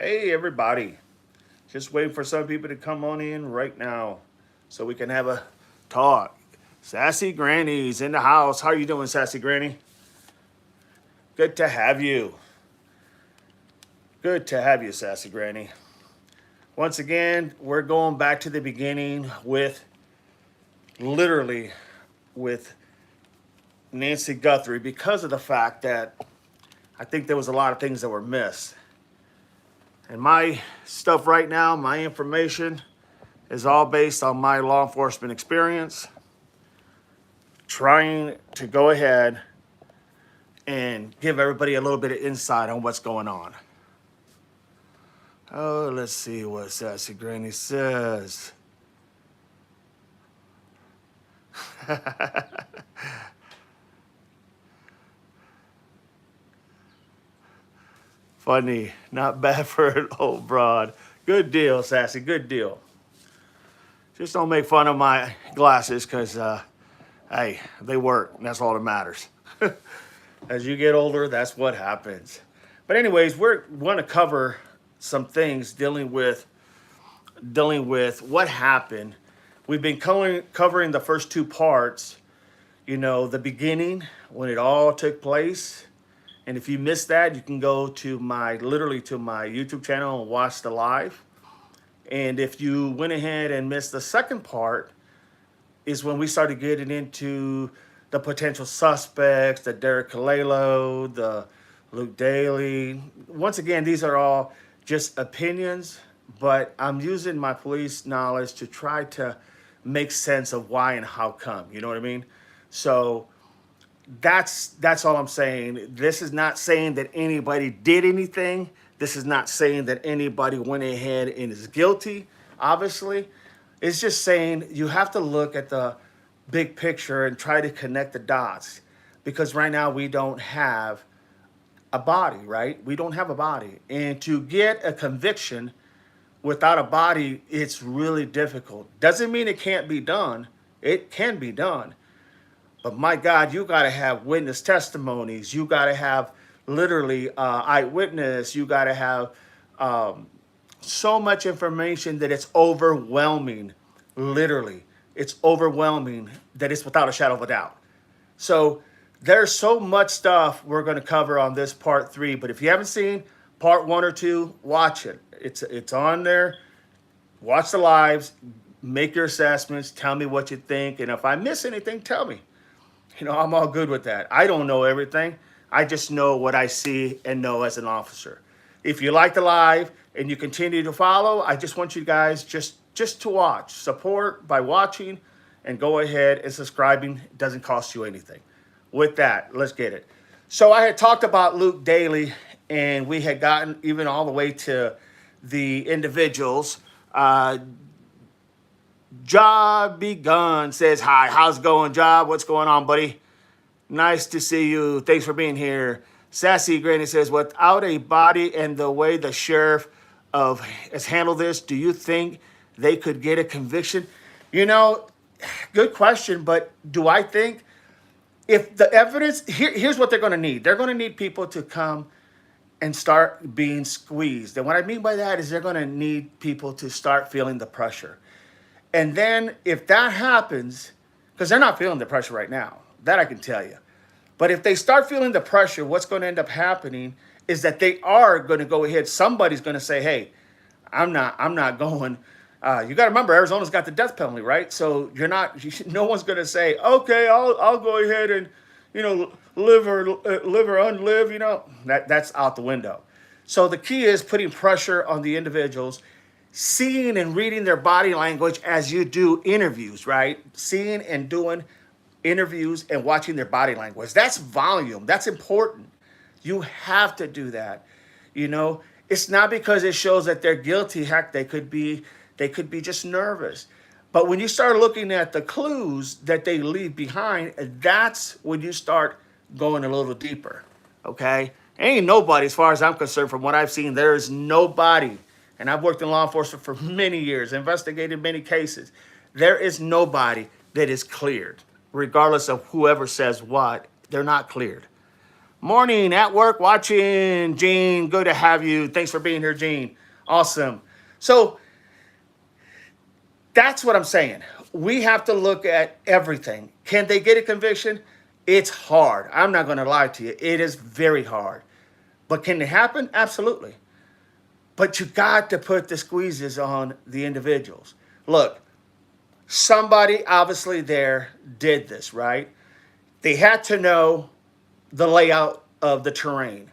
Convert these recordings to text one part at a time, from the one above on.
Hey, everybody. Just waiting for some people to come on in right now so we can have a talk. Sassy Granny's in the house. How are you doing, Sassy Granny? Good to have you. Good to have you, Sassy Granny. Once again, we're going back to the beginning with literally with Nancy Guthrie because of the fact that I think there was a lot of things that were missed. And my stuff right now, my information, is all based on my law enforcement experience, trying to go ahead and give everybody a little bit of insight on what's going on. Oh, let's see what Sassy Granny says. Funny, not bad for an old broad. Good deal, Sassy, good deal. Just don't make fun of my glasses because, hey, they work, and that's all that matters. As you get older, that's what happens. But anyways, we're going to cover some things dealing with what happened. We've been covering the first two parts, the beginning, when it all took place. And if you missed that, you can go to my YouTube channel and watch the live. And if you went ahead and missed the second part, is when we started getting into the potential suspects, the Derek Kalelo, the Luke Daly. Once again, these are all just opinions, but I'm using my police knowledge to try to make sense of why and how come. You know what I mean? So that's all I'm saying. This is not saying that anybody did anything. This is not saying that anybody went ahead and is guilty, obviously. It's just saying you have to look at the big picture and try to connect the dots, because right now we don't have a body, right? We don't have a body. And to get a conviction without a body, it's really difficult. Doesn't mean it can't be done. It can be done. But my God, you got to have witness testimonies. You got to have literally eyewitness. You got to have so much information that it's overwhelming. Literally, it's overwhelming that it's without a shadow of a doubt. So there's so much stuff we're going to cover on this part 3. But if you haven't seen part 1 or 2, watch it. It's on there. Watch the lives. Make your assessments. Tell me what you think. And if I miss anything, tell me. I'm all good with that. I don't know everything. I just know what I see and know as an officer. If you like the live and you continue to follow, I just want you guys just to watch. Support by watching and go ahead and subscribing. It doesn't cost you anything. With that, let's get it. So I had talked about Luke Daly, and we had gotten even all the way to the individuals. Job Begun says, hi, how's it going, Job? What's going on, buddy? Nice to see you. Thanks for being here. Sassy Granny says, without a body and the way the sheriff has handled this, do you think they could get a conviction? Good question, but do I think if the evidence, here's what they're going to need. They're going to need people to come and start being squeezed. And what I mean by that is they're going to need people to start feeling the pressure. And then if that happens, because they're not feeling the pressure right now, that I can tell you. But if they start feeling the pressure, what's going to end up happening is that they are going to go ahead. Somebody's going to say, hey, I'm not going. You got to remember, Arizona's got the death penalty, right? So no one's going to say, okay, I'll go ahead and, live or unlive, that's out the window. So the key is putting pressure on the individuals, seeing and reading their body language as you do interviews, right? Seeing and doing interviews and watching their body language. That's volume. That's important. You have to do that. It's not because it shows that they're guilty. Heck, they could be just nervous. But when you start looking at the clues that they leave behind, that's when you start going a little deeper. Okay? Ain't nobody, as far as I'm concerned, from what I've seen, there is nobody. And I've worked in law enforcement for many years, investigated many cases. There is nobody that is cleared. Regardless of whoever says what, they're not cleared. Morning, at work, watching. Gene, good to have you. Thanks for being here, Gene. Awesome. So that's what I'm saying. We have to look at everything. Can they get a conviction? It's hard. I'm not going to lie to you. It is very hard. But can it happen? Absolutely. But you got to put the squeezes on the individuals. Look, somebody obviously there did this, right? They had to know the layout of the terrain.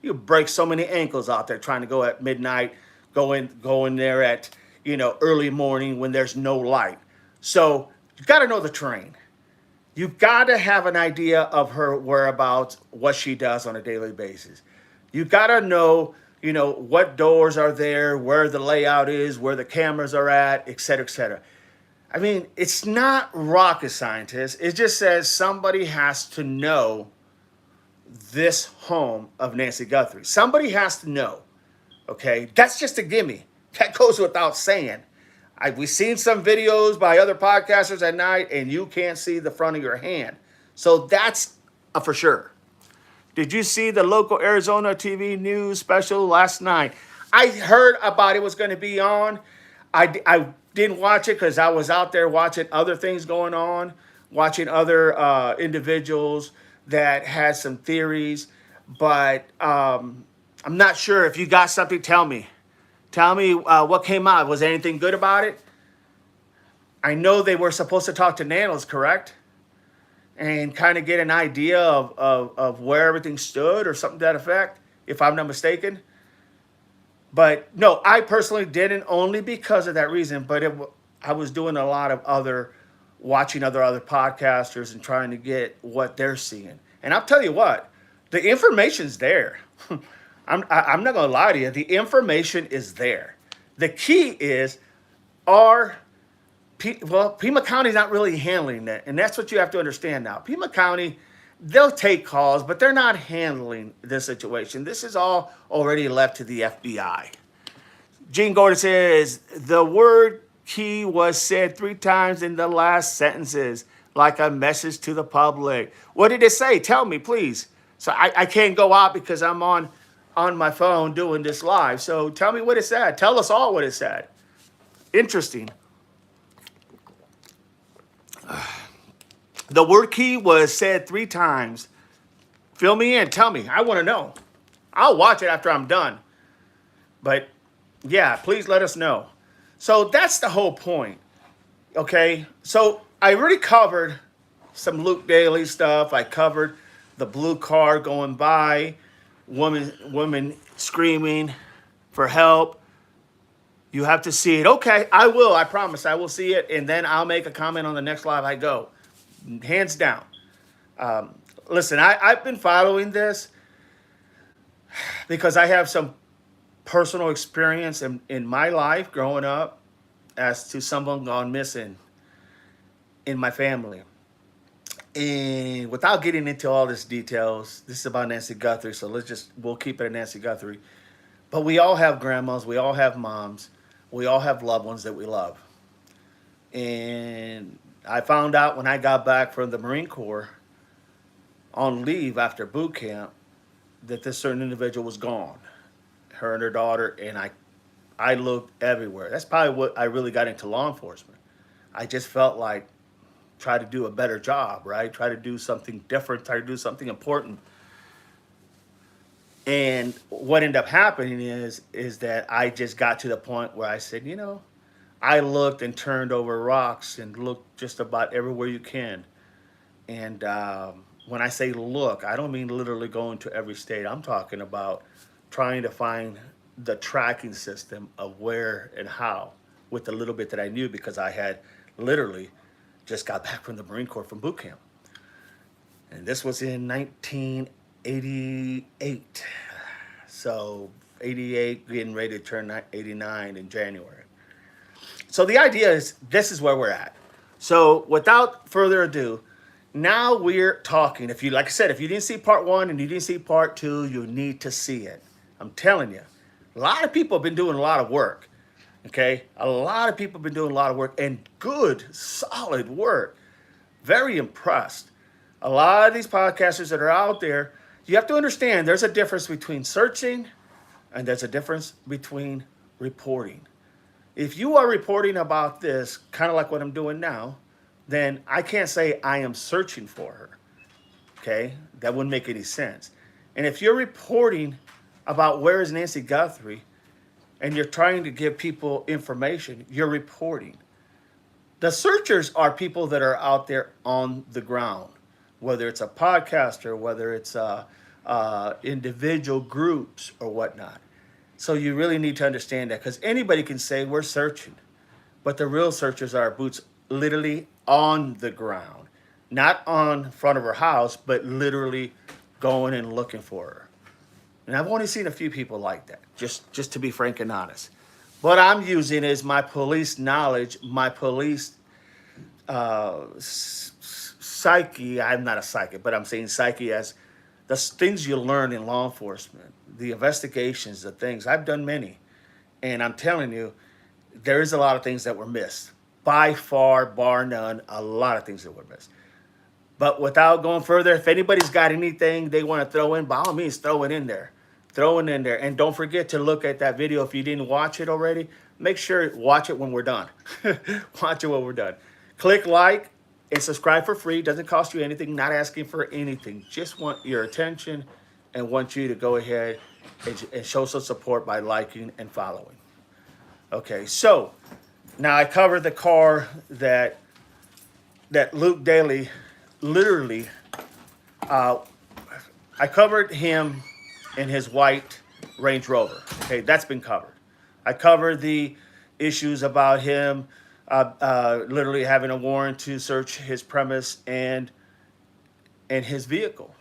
You break so many ankles out there trying to go at midnight, go in there at early morning when there's no light. So you got to know the terrain. You got to have an idea of her whereabouts, what she does on a daily basis. You got to know, what doors are there, where the layout is, where the cameras are at, et cetera, et cetera. I mean, it's not rocket scientists. It just says somebody has to know this home of Nancy Guthrie. Somebody has to know, okay? That's just a gimme. That goes without saying. We've seen some videos by other podcasters at night, and you can't see the front of your hand. So that's a for sure. Did you see the local Arizona TV news special last night? I heard about it was going to be on. I didn't watch it because I was out there watching other things going on, watching other individuals that had some theories. But I'm not sure. If you got something, tell me. Tell me what came out. Was anything good about it? I know they were supposed to talk to Nanos, correct? And kind of get an idea of where everything stood or something to that effect, if I'm not mistaken. But no, I personally didn't, only because of that reason. But I was doing a lot of watching other podcasters and trying to get what they're seeing. And I'll tell you what, the information's there. I'm not going to lie to you. The information is there. The key is, Pima County's not really handling that. And that's what you have to understand now. Pima County, they'll take calls, but they're not handling this situation. This is all already left to the FBI. Gene Gordon says, the word key was said 3 times in the last sentences, like a message to the public. What did it say? Tell me, please. So I can't go out because I'm on my phone doing this live. So tell me what it said. Tell us all what it said. Interesting. The word key was said 3 times. Fill me in. Tell me. I want to know. I'll watch it after I'm done. But yeah, please let us know. So that's the whole point. Okay. So I already covered some Luke Daly stuff. I covered the blue car going by, woman screaming for help. You have to see it. Okay, I will. I promise I will see it. And then I'll make a comment on the next live I go. Hands down. Listen, I've been following this because I have some personal experience in my life growing up as to someone gone missing in my family. And without getting into all these details, this is about Nancy Guthrie, so we'll keep it at Nancy Guthrie. But we all have grandmas, we all have moms, we all have loved ones that we love. And I found out when I got back from the Marine Corps on leave after boot camp that this certain individual was gone. Her and her daughter, and I looked everywhere. That's probably what I really got into law enforcement. I just felt like try to do a better job, right? Try to do something different, try to do something important. And what ended up happening is that I just got to the point where I said, I looked and turned over rocks and looked just about everywhere you can. And when I say look, I don't mean literally going to every state. I'm talking about trying to find the tracking system of where and how with the little bit that I knew, because I had literally just got back from the Marine Corps from boot camp. And this was in 1988. So 88, getting ready to turn 89 in January. So the idea is, this is where we're at. So without further ado, now we're talking. If you, like I said, if you didn't see part 1 and you didn't see part 2, you need to see it. I'm telling you, a lot of people have been doing a lot of work. Okay, a lot of people have been doing a lot of work, and good, solid work. Very impressed. A lot of these podcasters that are out there, You have to understand there's a difference between searching and there's a difference between reporting. If you are reporting about this, kind of like what I'm doing now, then I can't say I am searching for her. Okay? That wouldn't make any sense. And if you're reporting about where is Nancy Guthrie and you're trying to give people information, you're reporting. The searchers are people that are out there on the ground, whether it's a podcaster, whether it's individual groups or whatnot. So you really need to understand that because anybody can say we're searching, but the real searchers are boots literally on the ground, not on front of her house, but literally going and looking for her. And I've only seen a few people like that, just to be frank and honest. What I'm using is my police knowledge, my police psyche. I'm not a psychic, but I'm saying psyche as the things you learn in law enforcement, the investigations, the things. I've done many. And I'm telling you, there is a lot of things that were missed. By far, bar none, a lot of things that were missed. But without going further, if anybody's got anything they want to throw in, by all means, throw it in there. Throw it in there. And don't forget to look at that video. If you didn't watch it already, make sure watch it when we're done. Watch it when we're done. Click like and subscribe for free. Doesn't cost you anything. Not asking for anything. Just want your attention and want you to go ahead and show some support by liking and following. Okay, so now I covered the car that Luke Daly literally, I covered him in his white Range Rover. Okay, that's been covered. I covered the issues about him literally having a warrant to search his premise and his vehicle.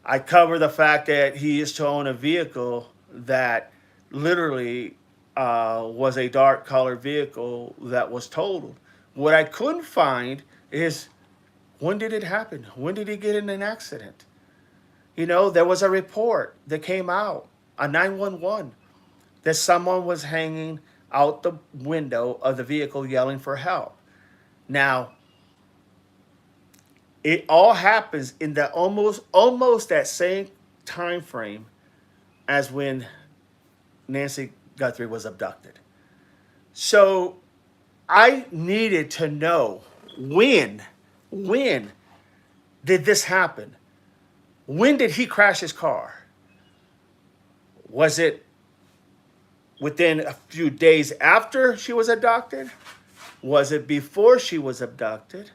I cover the fact that he is to own a vehicle that literally was a dark colored vehicle that was totaled. What I couldn't find is when did it happen? When did he get in an accident? You know, there was a report that came out, a 911, that someone was hanging out the window of the vehicle yelling for help. Now, it all happens in the almost that same time frame as when Nancy Guthrie was abducted. So I needed to know when did this happen? When did he crash his car? Was it within a few days after she was abducted? Was it before she was abducted?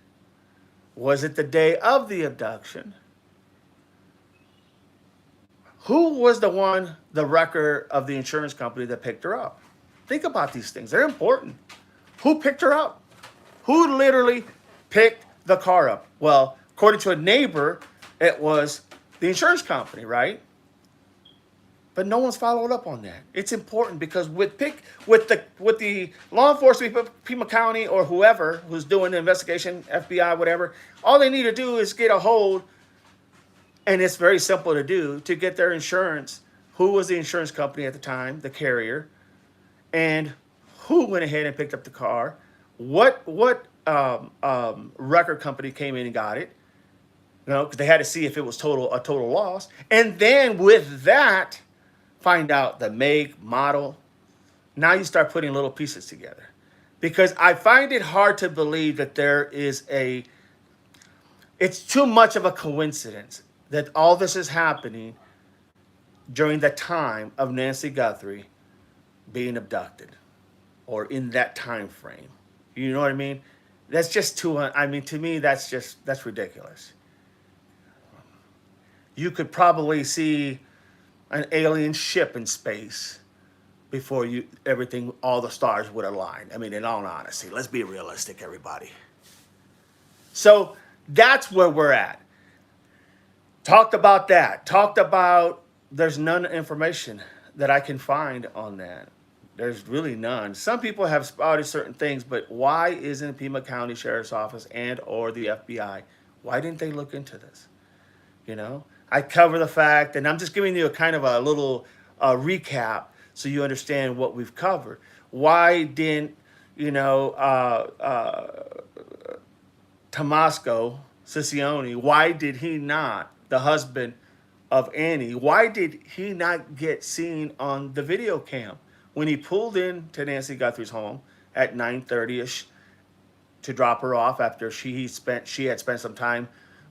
Was it the day of the abduction? Who was the record of the insurance company that picked her up? Think about these things. They're important. Who picked her up? Who literally picked the car up? Well, according to a neighbor, it was the insurance company, right? But no one's followed up on that. It's important because with the law enforcement, Pima County or whoever who's doing the investigation, FBI, whatever, all they need to do is get a hold, and it's very simple to do, to get their insurance. Who was the insurance company at the time, the carrier, and who went ahead and picked up the car? What record company came in and got it? You know, because they had to see if it was a total loss, and then with that, find out the make, model. Now you start putting little pieces together. Because I find it hard to believe that it's too much of a coincidence that all this is happening during the time of Nancy Guthrie being abducted or in that time frame. You know what I mean? That's just to me, that's ridiculous. You could probably see an alien ship in space before all the stars would align. I mean, in all honesty, let's be realistic, everybody. So that's where we're at. Talked about that. Talked about there's none information that I can find on that. There's really none. Some people have spotted certain things, but why isn't Pima County Sheriff's Office and or the FBI? Why didn't they look into this? You know? I cover the fact, and I'm just giving you a kind of a little recap so you understand what we've covered. Why didn't, Tomasco Siccione, why did he not, the husband, of Annie, why did he not get seen on the video cam when he pulled in to Nancy Guthrie's home at 9:30ish to drop her off after she had spent some time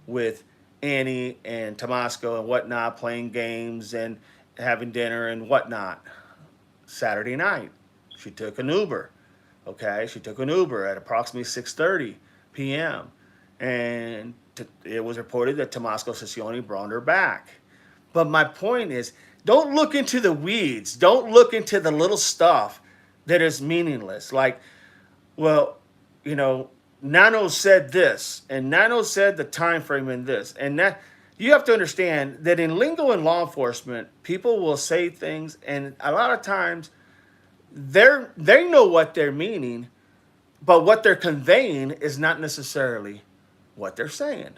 with Annie and Tomasco and whatnot, playing games and having dinner and whatnot. Saturday night, she took an Uber. Okay, she took an Uber at approximately 6:30 p.m. and it was reported that Tomasco Scione brought her back. But my point is, don't look into the weeds. Don't look into the little stuff that is meaningless. Like, well, you know, Nano said this, and Nano said the time frame in this, and that you have to understand that in lingo and law enforcement, people will say things, and a lot of times they know what they're meaning, but what they're conveying is not necessarily what they're saying.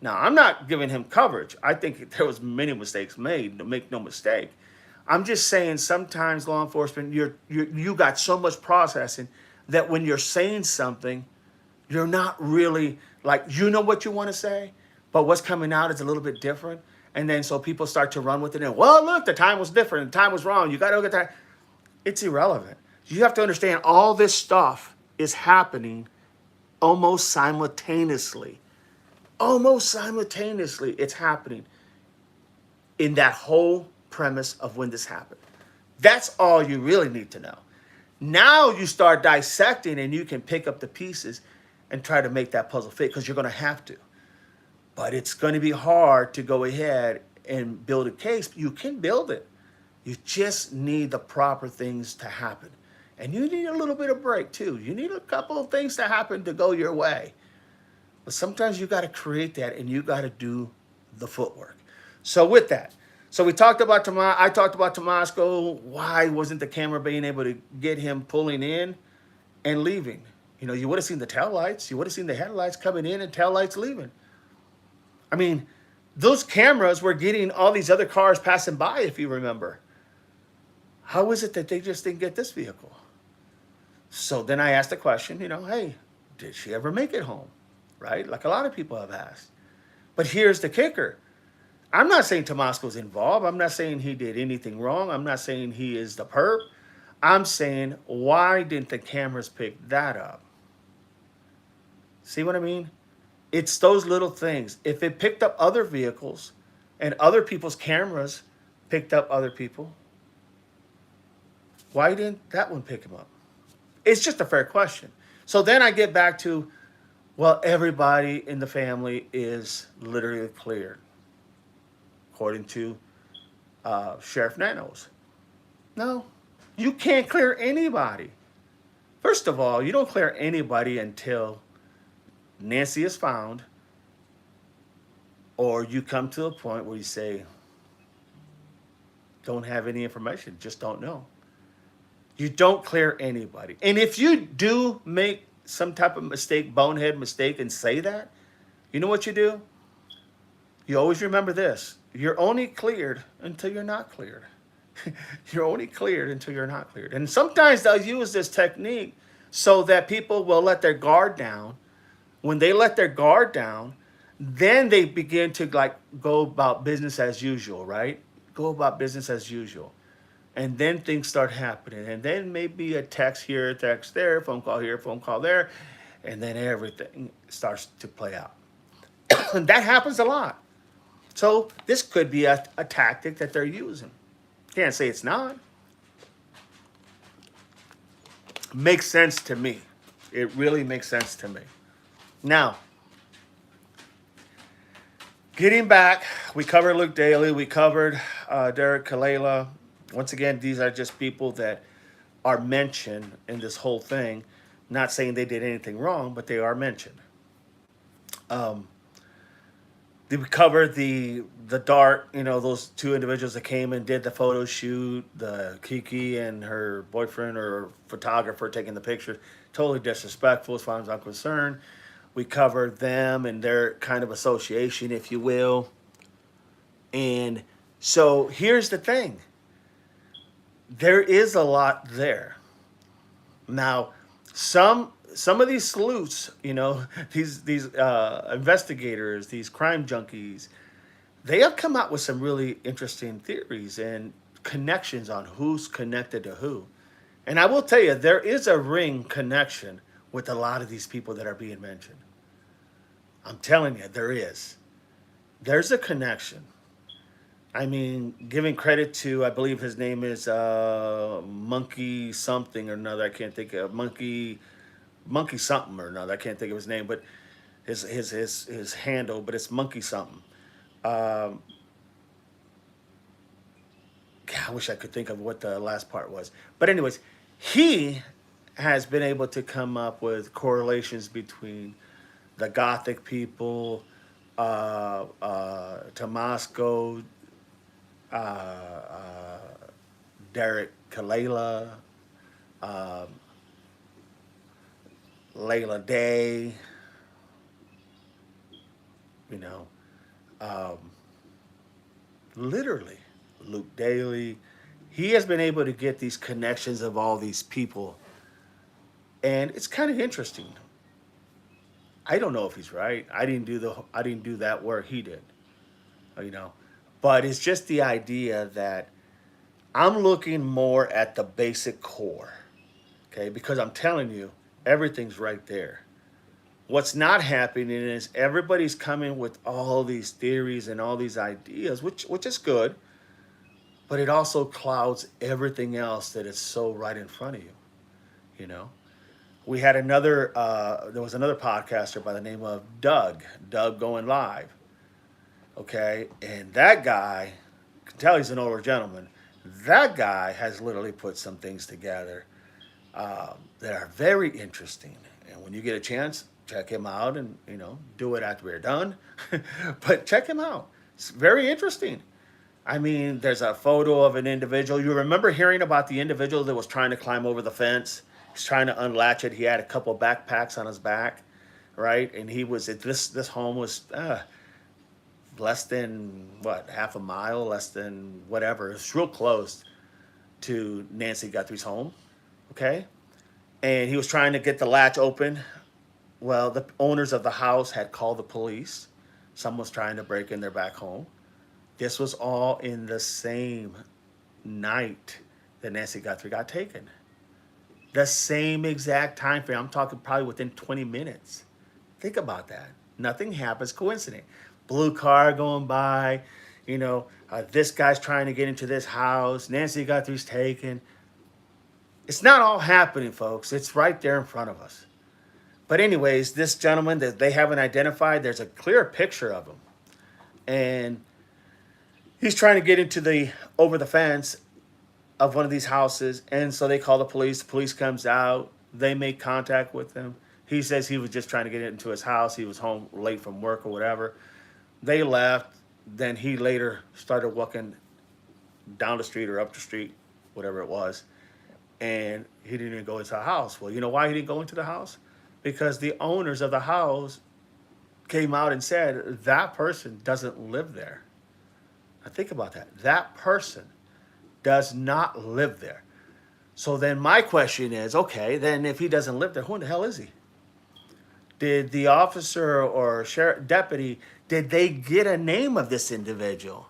Now, I'm not giving him coverage. I think there was many mistakes made. To make no mistake, I'm just saying sometimes law enforcement, you got so much processing that when you're saying something, you're not really like, you know what you want to say, but what's coming out is a little bit different. And then so people start to run with it and, well, look, the time was different. The time was wrong. You got to look at that. It's irrelevant. You have to understand all this stuff is happening almost simultaneously. Almost simultaneously, it's happening in that whole premise of when this happened. That's all you really need to know. Now you start dissecting and you can pick up the pieces and try to make that puzzle fit, because you're going to have to. But it's going to be hard to go ahead and build a case. You can build it. You just need the proper things to happen. And you need a little bit of break too. You need a couple of things to happen to go your way. But sometimes you got to create that, and you got to do the footwork. So with that, so I talked about Tomasco. Why wasn't the camera being able to get him pulling in and leaving? You know, you would have seen the taillights. You would have seen the headlights coming in and taillights leaving. I mean, those cameras were getting all these other cars passing by, if you remember. How is it that they just didn't get this vehicle? So then I asked the question, you know, hey, did she ever make it home? Right? Like a lot of people have asked. But here's the kicker. I'm not saying Tomasco's involved. I'm not saying he did anything wrong. I'm not saying he is the perp. I'm saying, why didn't the cameras pick that up? See what I mean? It's those little things. If it picked up other vehicles and other people's cameras picked up other people, why didn't that one pick him up? It's just a fair question. So then I get back to, well, everybody in the family is literally cleared, according to Sheriff Nanos. No, you can't clear anybody. First of all, you don't clear anybody until Nancy is found, or you come to a point where you say, don't have any information, just don't know. You don't clear anybody. And if you do make some type of mistake, bonehead mistake, and say that, you know what you do? You always remember this. You're only cleared until you're not cleared. You're only cleared until you're not cleared. And sometimes they'll use this technique so that people will let their guard down. When they let their guard down, then they begin to like go about business as usual, right? Go about business as usual. And then things start happening. And then maybe a text here, a text there, phone call here, phone call there. And then everything starts to play out. And that happens a lot. So this could be a tactic that they're using. Can't say it's not. Makes sense to me. It really makes sense to me. Now, getting back, we covered Luke Daly. We covered Derek Kalela. Once again, these are just people that are mentioned in this whole thing. Not saying they did anything wrong, but they are mentioned. We covered the DART, you know, those two individuals that came and did the photo shoot, the Kiki and her boyfriend or photographer taking the pictures. Totally disrespectful as far as I'm concerned. We covered them and their kind of association, if you will. And so here's the thing. There is a lot there. Now, some of these sleuths, you know, these investigators, these crime junkies, they have come out with some really interesting theories and connections on who's connected to who. And I will tell you, there is a ring connection with a lot of these people that are being mentioned. I'm telling you, there is. There's a connection. I mean, giving credit to, I believe his name is Monkey something or another. I can't think of Monkey something or another. I can't think of his name, but his handle, but it's Monkey something. Um, God, I wish I could think of what the last part was. But anyways, he has been able to come up with correlations between the Gothic people, Tomasco, Derek Kalela, um, Layla Day, you know, um, literally Luke Daly. He has been able to get these connections of all these people, and it's kind of interesting. I don't know if he's right. I didn't do that work he did, you know, but it's just the idea that I'm looking more at the basic core, okay? Because I'm telling you, everything's right there. What's not happening is everybody's coming with all these theories and all these ideas, which is good, but it also clouds everything else that is so right in front of you, you know? We had there was another podcaster by the name of Doug going live, okay? And that guy, I can tell he's an older gentleman. That guy has literally put some things together that are very interesting. And when you get a chance, check him out and, you know, do it after we're done. But check him out. It's very interesting. I mean, there's a photo of an individual. You remember hearing about the individual that was trying to climb over the fence? He's trying to unlatch it. He had a couple backpacks on his back, right? And he was at this home was less than what, half a mile, less than whatever. It's real close to Nancy Guthrie's home, okay? And he was trying to get the latch open. Well, the owners of the house had called the police. Someone was trying to break in their back home. This was all in the same night that Nancy Guthrie got taken. The same exact time frame. I'm talking probably within 20 minutes. Think about that. Nothing happens coincident. Blue car going by, you know, this guy's trying to get into this house. Nancy Guthrie's taken. It's not all happening, folks. It's right there in front of us. But anyways, this gentleman that they haven't identified, there's a clear picture of him. And he's trying to get into over the fence of one of these houses. And so they call the police. The police comes out. They make contact with him. He says he was just trying to get into his house. He was home late from work or whatever. They left. Then he later started walking down the street or up the street, whatever it was. And he didn't even go into the house. Well, you know why he didn't go into the house? Because the owners of the house came out and said that person doesn't live there. Now think about that. That person does not live there. So then my question is, okay, then if he doesn't live there, who in the hell is he? Did the officer or sheriff deputy, did they get a name of this individual?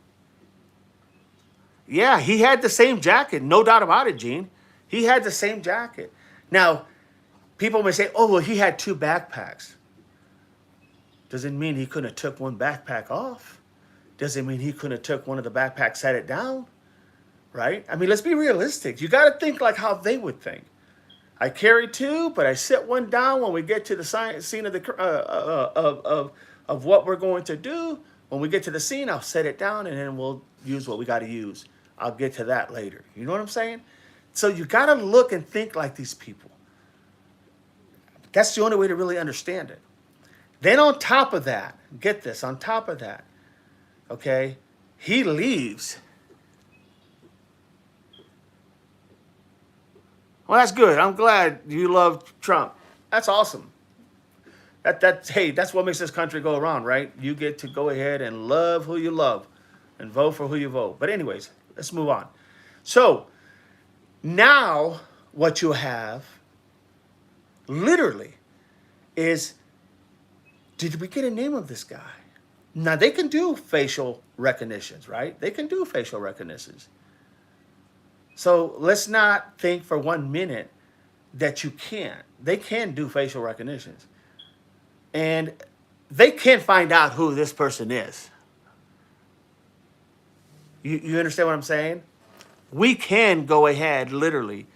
Yeah, he had the same jacket, no doubt about it, Gene. He had the same jacket. Now, people may say, oh, well, he had two backpacks. Doesn't mean he couldn't have took one backpack off. Doesn't mean he couldn't have took one of the backpacks, set it down, right? I mean, let's be realistic. You got to think like how they would think. I carry two, but I set one down when we get to the scene of the of what we're going to do. When we get to the scene, I'll set it down, and then we'll use what we got to use. I'll get to that later. You know what I'm saying? So you got to look and think like these people. That's the only way to really understand it. Then on top of that, get this, on top of that, okay, he leaves. Well, that's good. I'm glad you love Trump. That's awesome. Hey, that's what makes this country go around, right? You get to go ahead and love who you love and vote for who you vote. But anyways, let's move on. So now what you have literally is, did we get a name of this guy? Now they can do facial recognitions, right? They can do facial recognitions. So let's not think for 1 minute that you can't. They can do facial recognitions. And they can find out who this person is. You understand what I'm saying? We can go ahead literally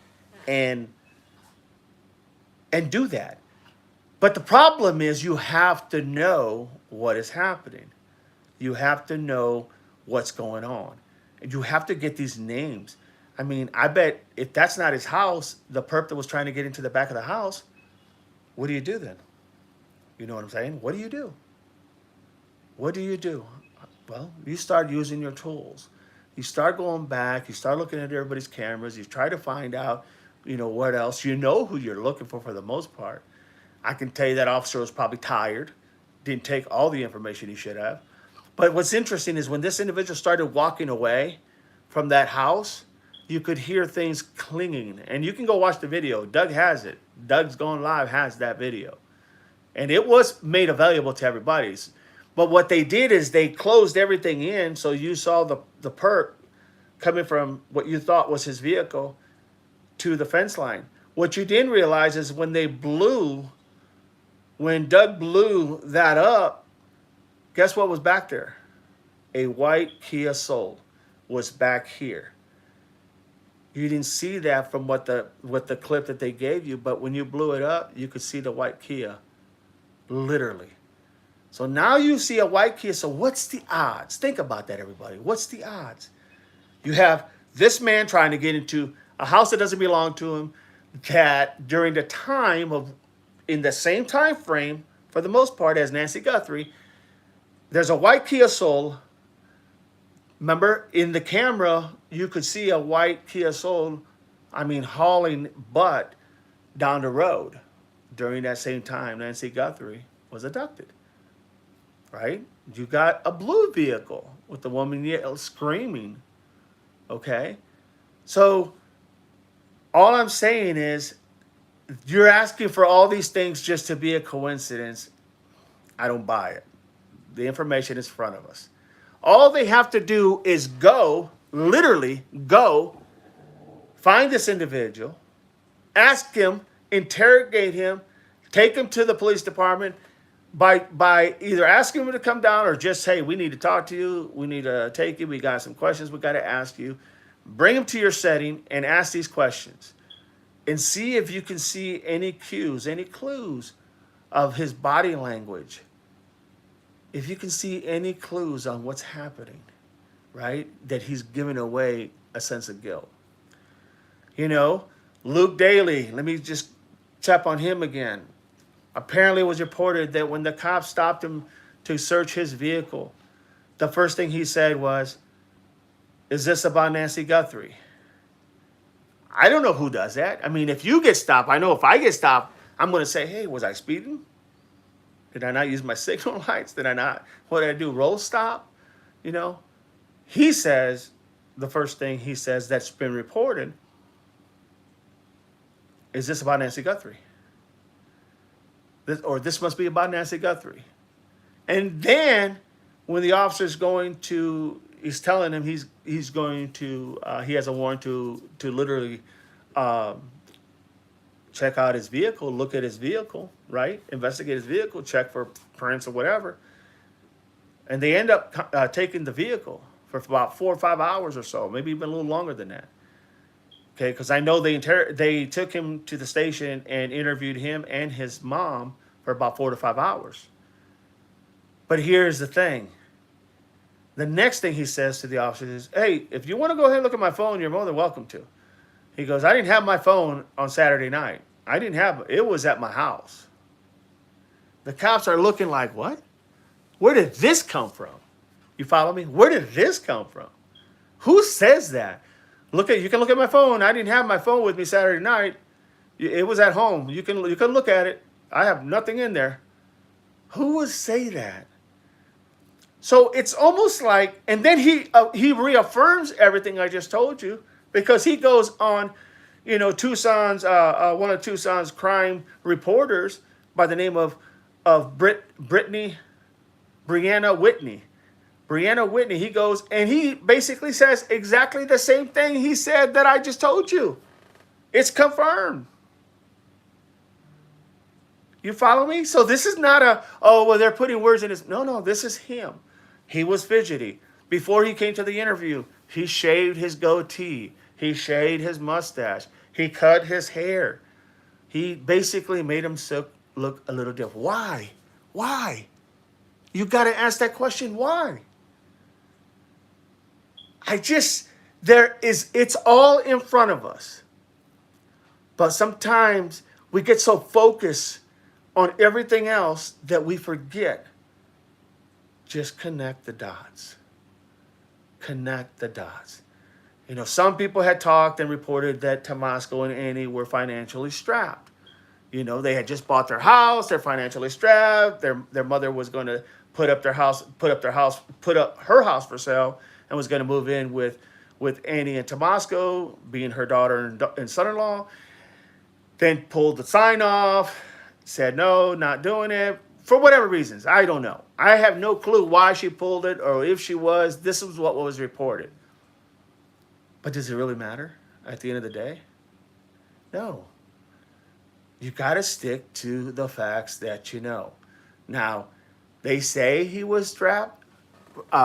and do that. But the problem is you have to know what is happening. You have to know what's going on. And you have to get these names. I mean, I bet if that's not his house, the perp that was trying to get into the back of the house, what do you do then? You know what I'm saying? What do you do? What do you do? Well, you start using your tools. You start going back. You start looking at everybody's cameras. You try to find out, what else. You know who you're looking for the most part. I can tell you that officer was probably tired, didn't take all the information he should have. But what's interesting is when this individual started walking away from that house, you could hear things clinging. And you can go watch the video. Doug has it. Doug's Gone Live has that video. And it was made available to everybody. But what they did is they closed everything in, so you saw the perp coming from what you thought was his vehicle to the fence line. What you didn't realize is when Doug blew that up, guess what was back there? A white Kia Soul was back here. You didn't see that from what the clip that they gave you, but when you blew it up, you could see the white Kia, literally. So now you see a white Kia. So what's the odds? Think about that, everybody. What's the odds? You have this man trying to get into a house that doesn't belong to him, that during the time of, in the same time frame, for the most part, as Nancy Guthrie, there's a white Kia Soul. Remember, in the camera, you could see a white Kia Soul, hauling butt down the road. During that same time, Nancy Guthrie was abducted. Right? You got a blue vehicle with the woman screaming. Okay? So, all I'm saying is, you're asking for all these things just to be a coincidence. I don't buy it. The information is in front of us. All they have to do is literally go, find this individual, ask him, interrogate him, take him to the police department, by either asking him to come down or just, hey, we need to talk to you. We need to take you. We got some questions we got to ask you. Bring him to your setting and ask these questions. And see if you can see any cues, any clues of his body language. If you can see any clues on what's happening, right? That he's giving away a sense of guilt. Luke Daly, let me just tap on him again. Apparently it was reported that when the cops stopped him to search his vehicle, the first thing he said was, is this about Nancy Guthrie? I don't know who does that. If you get stopped, I know if I get stopped, I'm going to say, hey, was I speeding? Did I not use my signal lights? Did I not? What did I do? Roll stop? He says, the first thing he says that's been reported, is this about Nancy Guthrie? This must be about Nancy Guthrie. And then when the officer's he's telling him he's going to, he has a warrant to literally check out his vehicle, look at his vehicle, right? Investigate his vehicle, check for prints or whatever. And they end up taking the vehicle for about 4 or 5 hours or so, maybe even a little longer than that. Okay, because I know they took him to the station and interviewed him and his mom for about 4 to 5 hours. But here's the thing. The next thing he says to the officer is, hey, if you want to go ahead and look at my phone, you're more than welcome to. He goes, I didn't have my phone on Saturday night. It was at my house. The cops are looking like, what? Where did this come from? You follow me? Where did this come from? Who says that? You can look at my phone. I didn't have my phone with me Saturday night. It was at home. You can look at it. I have nothing in there. Who would say that? So it's almost like, and then he reaffirms everything I just told you, because he goes on, Tucson's one of Tucson's crime reporters by the name of Brittany Brianna Whitney. Brianna Whitney, he goes and he basically says exactly the same thing he said that I just told you. It's confirmed. You follow me? So this is not a, oh, well, they're putting words in his. No, this is him. He was fidgety. Before he came to the interview, he shaved his goatee. He shaved his mustache. He cut his hair. He basically made himself look a little different. Why? Why? You got to ask that question, why? It's all in front of us. But sometimes we get so focused on everything else that we forget. Just connect the dots. Connect the dots. You know, some people had talked and reported that Tomasco and Annie were financially strapped. You know, they had just bought their house, they're financially strapped, their mother was going to put up her house for sale and was going to move in with Annie and Tomasco, being her daughter and son-in-law. Then pulled the sign off, said no, not doing it, for whatever reasons. I don't know. I have no clue why she pulled it or if she was. This was what was reported. But does it really matter at the end of the day? No. You got to stick to the facts that you know. Now, they say he was strapped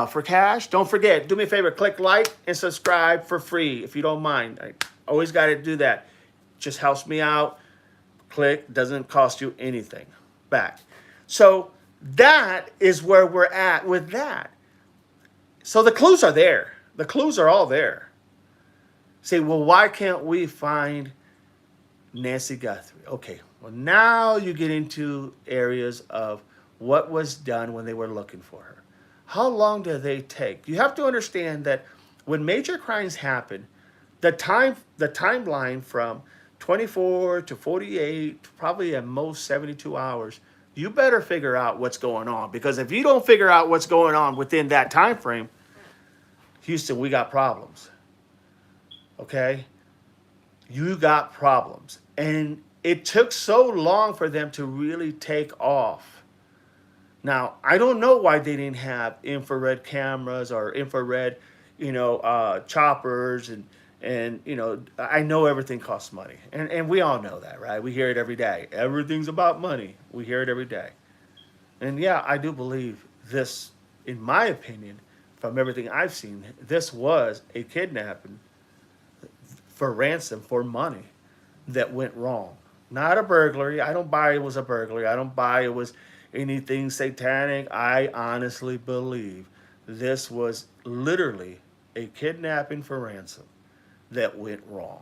for cash. Don't forget, do me a favor, click like and subscribe for free if you don't mind. I always got to do that. Just helps me out. Click, doesn't cost you anything back. So that is where we're at with that. So the clues are there. The clues are all there. Say, well, why can't we find Nancy Guthrie? Okay, well, now you get into areas of what was done when they were looking for her. How long do they take? You have to understand that when major crimes happen, the timeline from 24 to 48, probably at most 72 hours, you better figure out what's going on. Because if you don't figure out what's going on within that time frame, Houston, we got problems. Okay? You got problems. And it took so long for them to really take off. Now, I don't know why they didn't have infrared cameras or infrared, choppers and I know everything costs money. And we all know that, right? We hear it every day. Everything's about money. We hear it every day. And yeah, I do believe this, in my opinion, from everything I've seen, this was a kidnapping for ransom, for money that went wrong. Not a burglary. I don't buy it was a burglary. I don't buy it was anything satanic. I honestly believe this was literally a kidnapping for ransom that went wrong.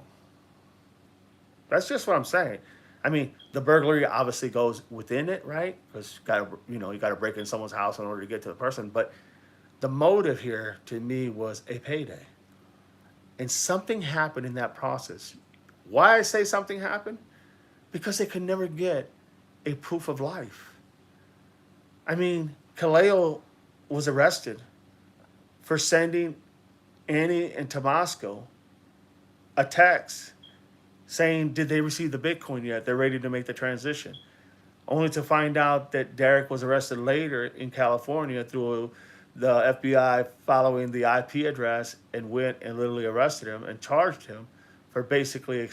That's just what I'm saying. I mean, the burglary obviously goes within it, right? Because you got to break in someone's house in order to get to the person. But the motive here, to me, was a payday. And something happened in that process. Why I say something happened? Because they could never get a proof of life. I mean, Kaleo was arrested for sending Annie and Tomasco a text saying, did they receive the Bitcoin yet? They're ready to make the transition. Only to find out that Derek was arrested later in California through the FBI following the IP address and went and literally arrested him and charged him for basically,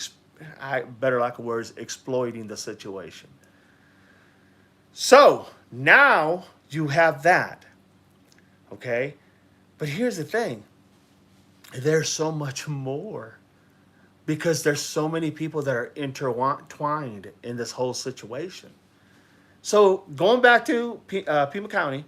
better lack of words, exploiting the situation. So now you have that, okay? But here's the thing. There's so much more because there's so many people that are intertwined in this whole situation. So going back to Pima County,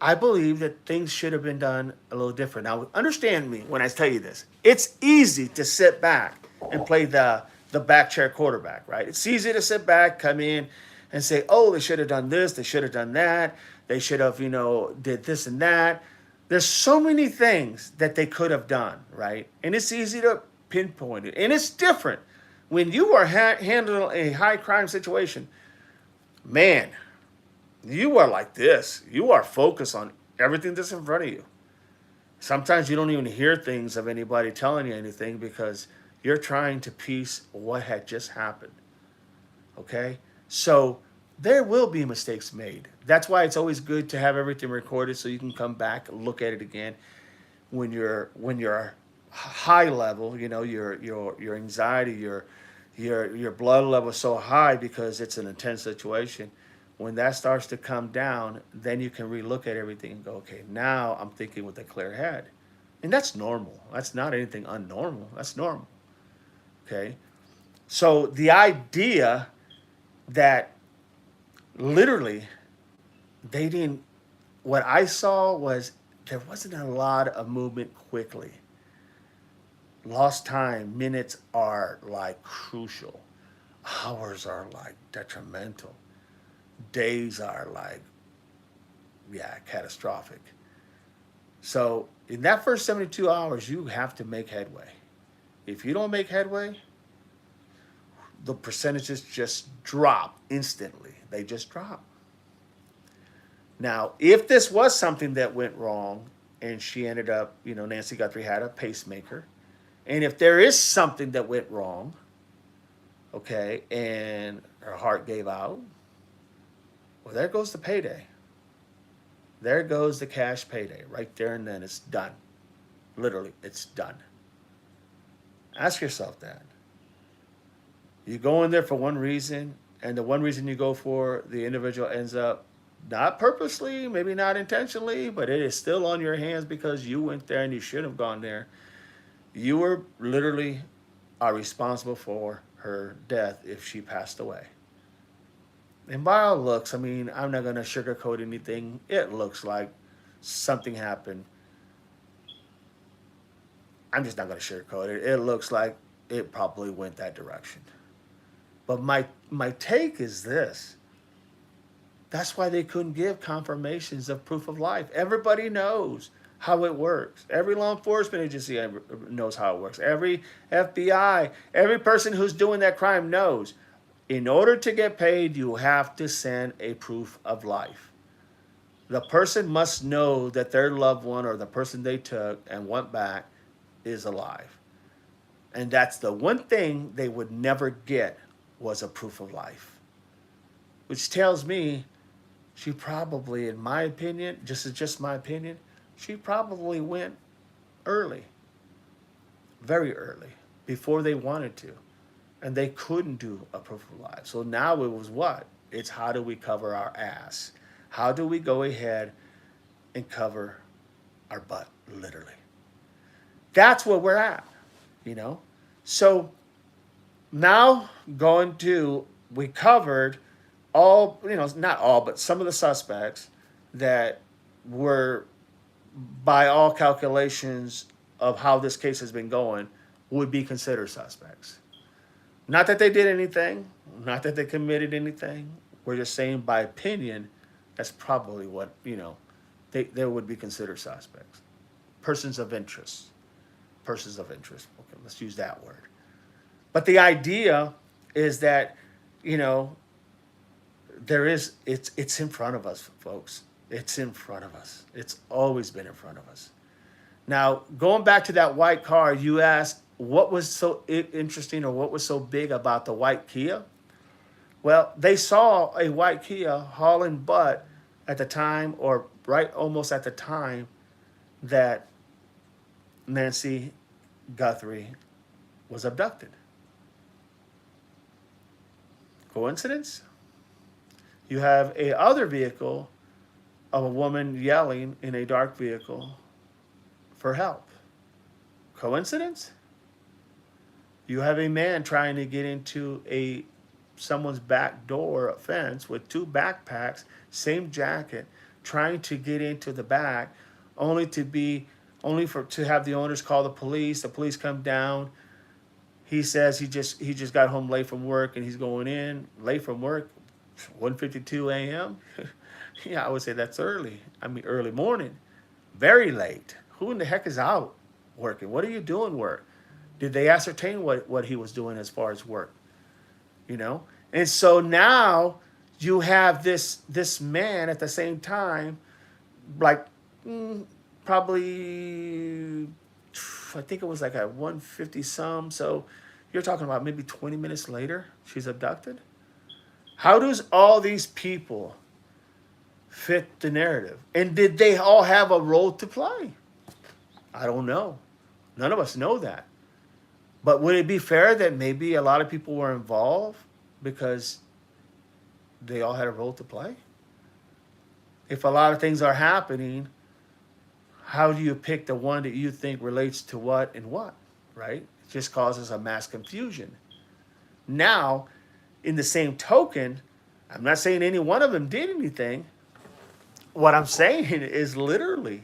I believe that things should have been done a little different. Now, understand me when I tell you this. It's easy to sit back and play the back chair quarterback, right? It's easy to sit back, come in, and say, oh, they should have done this, they should have done that, they should have, did this and that. There's so many things that they could have done, right? And it's easy to pinpoint it. And it's different. When you are handling a high crime situation, man, you are like this. You are focused on everything that's in front of you. Sometimes you don't even hear things of anybody telling you anything because you're trying to piece what had just happened. Okay? So There will be mistakes made. That's why it's always good to have everything recorded so you can come back and look at it again when you're high level. You know, your anxiety, your blood level is so high because it's an intense situation. When that starts to come down, then you can relook at everything and go, okay, now I'm thinking with a clear head. And that's normal. That's not anything unnormal. That's normal. Okay. So the idea that literally they didn't, what I saw was there wasn't a lot of movement quickly. Lost time, minutes are like crucial, hours are like detrimental, days are like, yeah, catastrophic. So in that first 72 hours, you have to make headway. If you don't make headway, the percentages just drop instantly. They just drop. Now, if this was something that went wrong and she ended up, Nancy Guthrie had a pacemaker, and if there is something that went wrong, okay, and her heart gave out, well, there goes the payday. There goes the cash payday. Right there and then it's done. Literally, it's done. Ask yourself that. You go in there for one reason, and the one reason you go for, the individual ends up not purposely, maybe not intentionally, but it is still on your hands because you went there and you should have gone there. You were literally are responsible for her death if she passed away. And by all looks, I mean, I'm not going to sugarcoat anything. It looks like something happened. I'm just not going to sugarcoat it. It looks like it probably went that direction. But my take is this. That's why they couldn't give confirmations of proof of life. Everybody knows how it works. Every law enforcement agency knows how it works. Every FBI, every person who's doing that crime knows. In order to get paid, you have to send a proof of life. The person must know that their loved one or the person they took and went back is alive. And that's the one thing they would never get was a proof of life. Which tells me she probably, in my opinion, just my opinion, she probably went early. Very early. Before they wanted to. And they couldn't do a proof of life. So now it was what? It's how do we cover our ass? How do we go ahead and cover our butt, literally? That's where we're at, So now we covered all, not all, but some of the suspects that were, by all calculations of how this case has been going, would be considered suspects. Not that they did anything, not that they committed anything. We're just saying by opinion, that's probably what, they would be considered suspects. Persons of interest. Persons of interest. Okay, let's use that word. But the idea is that, it's in front of us, folks. It's in front of us. It's always been in front of us. Now, going back to that white car, you asked, what was so interesting or what was so big about the white Kia? Well, they saw a white Kia hauling butt at the time, or right almost at the time that Nancy Guthrie was abducted. Coincidence? You have a other vehicle of a woman yelling in a dark vehicle for help. Coincidence? You have a man trying to get into someone's back door fence with two backpacks, same jacket, trying to get into the back, only to have the owners call the police. The police come down. He says he just got home late from work and he's going in late from work, 1:52 a.m. Yeah, I would say that's early. I mean, early morning, very late. Who in the heck is out working? What are you doing work? Did they ascertain what he was doing as far as work? And so now you have this man at the same time, like probably, I think it was like at 150 some. So you're talking about maybe 20 minutes later, she's abducted. How does all these people fit the narrative? And did they all have a role to play? I don't know. None of us know that. But would it be fair that maybe a lot of people were involved because they all had a role to play? If a lot of things are happening, how do you pick the one that you think relates to what and what, right? It just causes a mass confusion. Now, in the same token, I'm not saying any one of them did anything. What I'm saying is literally,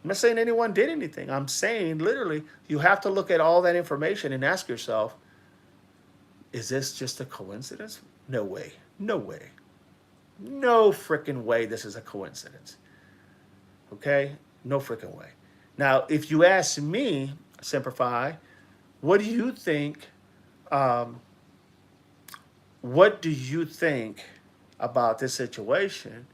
I'm not saying anyone did anything. I'm saying literally, you have to look at all that information and ask yourself, is this just a coincidence? No way. No way. No freaking way this is a coincidence. Okay? No freaking way. Now, if you ask me, Simplify, what do you think? What do you think about this situation?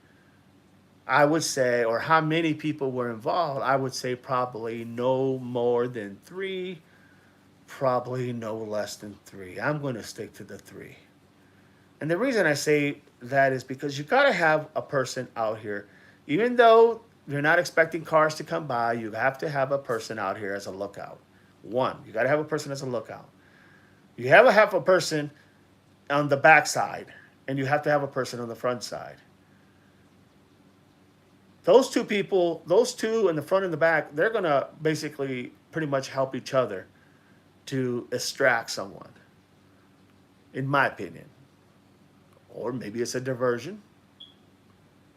I would say, or how many people were involved? I would say probably no more than three, probably no less than three. I'm going to stick to the three. And the reason I say that is because you got to have a person out here, even though you're not expecting cars to come by, you have to have a person out here as a lookout. One, you got to have a person as a lookout. You have a person on the back side, and you have to have a person on the front side. Those two people, those two in the front and the back, they're going to basically pretty much help each other to extract someone, in my opinion. Or maybe it's a diversion.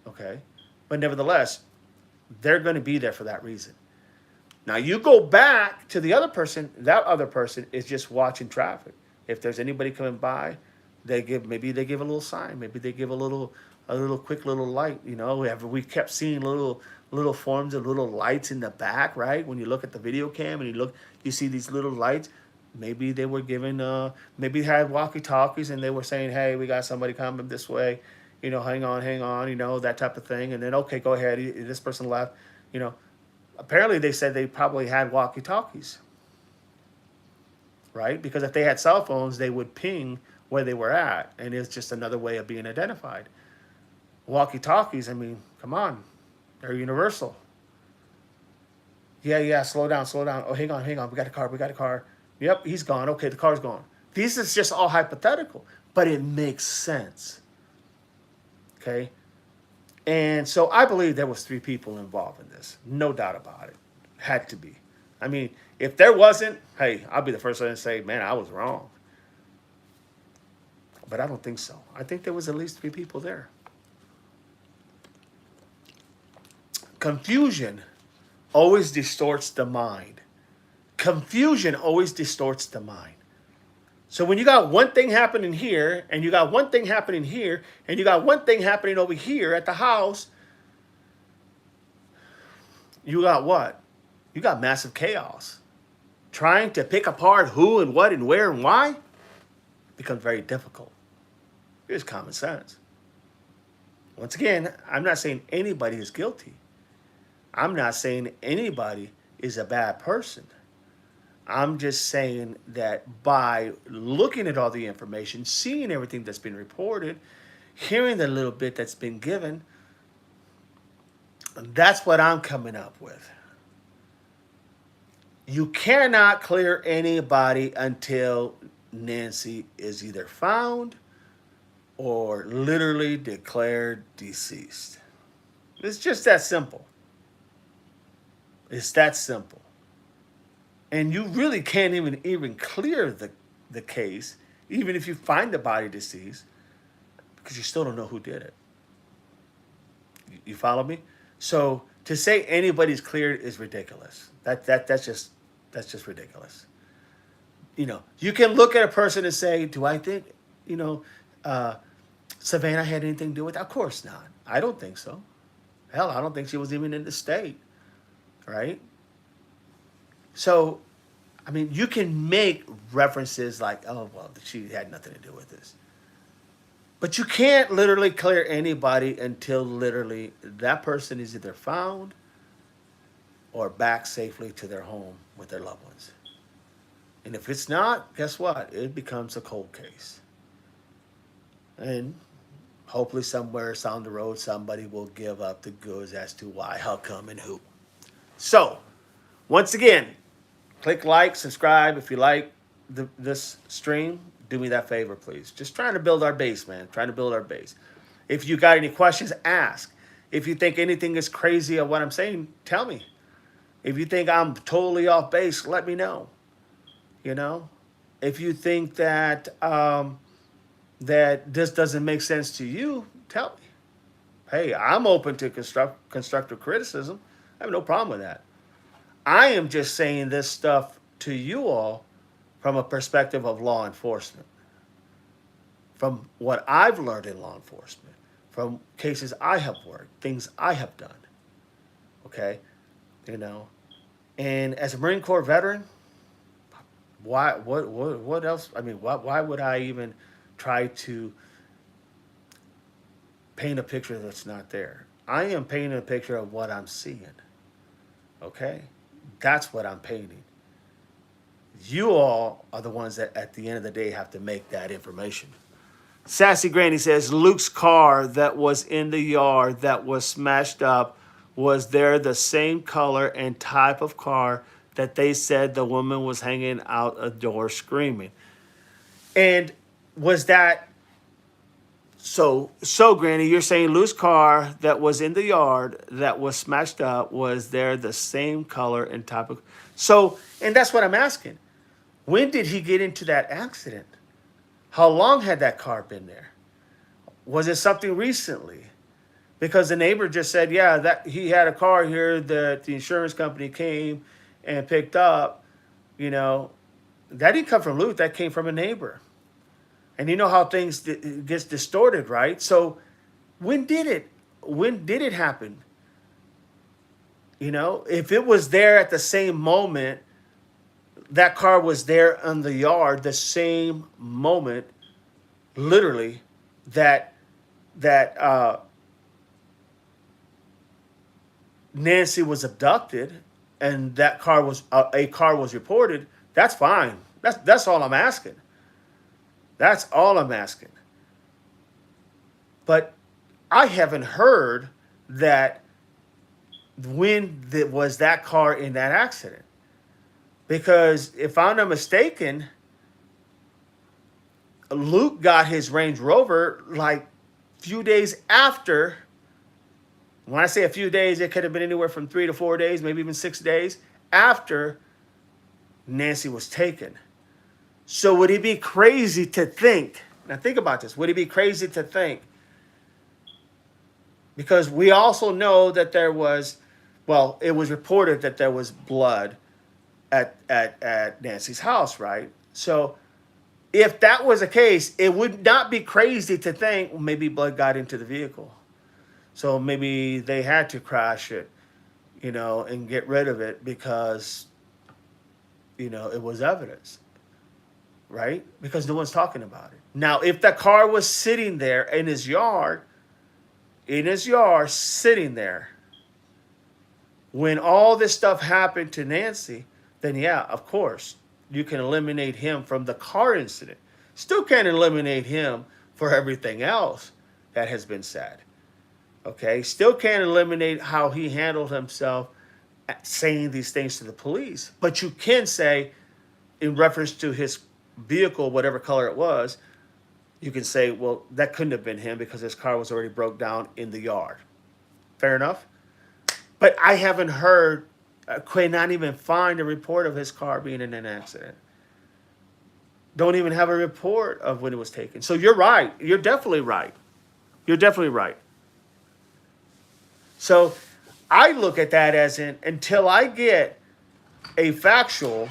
Okay. But nevertheless, they're going to be there for that reason. Now you go back to the other person, that other person is just watching traffic. If there's anybody coming by, maybe they give a little sign, maybe they give a little quick little light. You know, we kept seeing little forms of little lights in the back, right? When you look at the video cam and you see these little lights. Maybe they were given, maybe they had walkie-talkies and they were saying, hey, we got somebody coming this way, you know, hang on, you know, that type of thing. And then, okay, go ahead, this person left, you know. Apparently they said they probably had walkie-talkies, right? Because if they had cell phones, they would ping where they were at, and it's just another way of being identified. Walkie-talkies, I mean, come on, they're universal. Yeah, slow down. Oh, hang on, we got a car. Yep, he's gone. Okay, the car's gone. This is just all hypothetical, but it makes sense. Okay? And so I believe there was three people involved in this. No doubt about it. Had to be. I mean, if there wasn't, hey, I'll be the first one to say, man, I was wrong. But I don't think so. I think there was at least three people there. Confusion always distorts the mind. Confusion always distorts the mind. So when you got one thing happening here, and you got one thing happening here, and you got one thing happening over here at the house, you got what? You got massive chaos. Trying to pick apart who and what and where and why becomes very difficult. Here's common sense. Once again, I'm not saying anybody is guilty. I'm not saying anybody is a bad person. I'm just saying that by looking at all the information, seeing everything that's been reported, hearing the little bit that's been given, that's what I'm coming up with. You cannot clear anybody until Nancy is either found or literally declared deceased. It's just that simple. It's that simple. And you really can't even clear the case, even if you find the body deceased, because you still don't know who did it. You follow me? So to say anybody's cleared is ridiculous. That's just ridiculous. You know, you can look at a person and say, do I think, you know, Savannah had anything to do with it? Of course not. I don't think so. Hell, I don't think she was even in the state, right? So, I mean, you can make references like, oh, well, she had nothing to do with this. But you can't literally clear anybody until literally that person is either found or back safely to their home with their loved ones. And if it's not, guess what? It becomes a cold case. And Hopefully somewhere down the road somebody will give up the goods as to why, how come, and who. So, once again, click like, subscribe if you like this stream. Do me that favor, please. Just trying to build our base, man. Trying to build our base. If you got any questions, ask. If you think anything is crazy of what I'm saying, tell me. If you think I'm totally off base, let me know. You know, if you think that that this doesn't make sense to you, tell me. Hey, I'm open to constructive criticism. I have no problem with that. I am just saying this stuff to you all from a perspective of law enforcement, from what I've learned in law enforcement, from cases I have worked, things I have done. Okay, you know, and as a Marine Corps veteran, why? What else? I mean, why would I even try to paint a picture that's not there? I am painting a picture of what I'm seeing. Okay, that's what I'm painting. You all are the ones that at the end of the day have to make that information. Sassy Granny says Luke's car that was in the yard that was smashed up, was there the same color and type of car that they said the woman was hanging out a door screaming? And was that so Granny, you're saying Luke's car that was in the yard that was smashed up, was there the same color and type of, so, and that's what I'm asking. When did he get into that accident? How long had that car been there? Was it something recently? Because the neighbor just said, yeah, that he had a car here that the insurance company came and picked up. You know, that didn't come from Luke. That came from a neighbor. And you know how things gets distorted, right? So when did it happen? You know, if it was there at the same moment, that car was there in the yard the same moment, literally, that Nancy was abducted, and that car was a car was reported. That's fine. That's all I'm asking. That's all I'm asking. But I haven't heard that was that car in that accident. Because if I'm not mistaken, Luke got his Range Rover like few days after. When I say a few days, it could have been anywhere from 3 to 4 days, maybe even 6 days after Nancy was taken. So would it be crazy to think, now think about this, would it be crazy to think, because we also know that there was, well, it was reported that there was blood at Nancy's house, right? So if that was the case, it would not be crazy to think, well, maybe blood got into the vehicle. So maybe they had to crash it, you know, and get rid of it because, you know, it was evidence, right? Because no one's talking about it. Now, if the car was sitting there in his yard, sitting there, when all this stuff happened to Nancy, then yeah, of course, you can eliminate him from the car incident. Still can't eliminate him for everything else that has been said. Okay, still can't eliminate how he handled himself saying these things to the police. But you can say, in reference to his vehicle, whatever color it was, you can say, well, that couldn't have been him because his car was already broke down in the yard. Fair enough? But I haven't heard, could not even find a report of his car being in an accident. Don't even have a report of when it was taken. So you're right. You're definitely right. You're definitely right. So I look at that as until I get a factual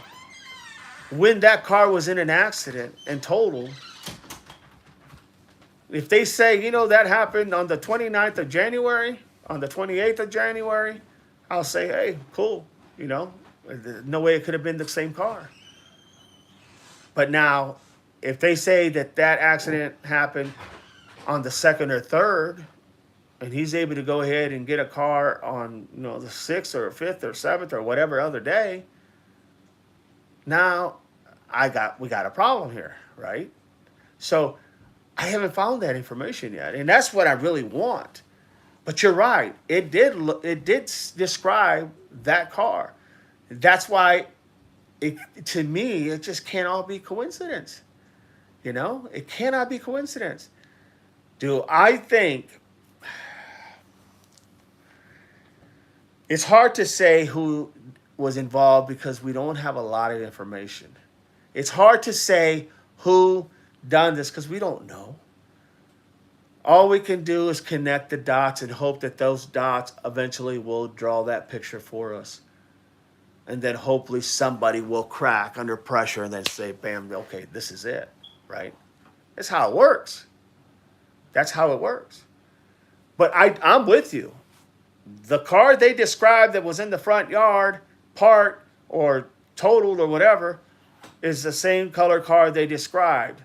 when that car was in an accident and totaled. If they say, you know, that happened on the 29th of January, on the 28th of January, I'll say, hey, cool. You know, no way it could have been the same car. But now, if they say that that accident happened on the 2nd or 3rd, and he's able to go ahead and get a car on, you know, the 6th or 5th or 7th or whatever other day, now we got a problem here, right? So I haven't found that information yet, and that's what I really want. But you're right. It did describe that car. That's why to me, it just can't all be coincidence. It cannot be coincidence. Do I think it's hard to say who was involved because we don't have a lot of information. It's hard to say who done this because we don't know. All we can do is connect the dots and hope that those dots eventually will draw that picture for us. And then hopefully somebody will crack under pressure and then say, bam, okay, this is it, right? That's how it works. That's how it works. But I'm with you. The car they described that was in the front yard, parked or totaled or whatever, is the same color car they described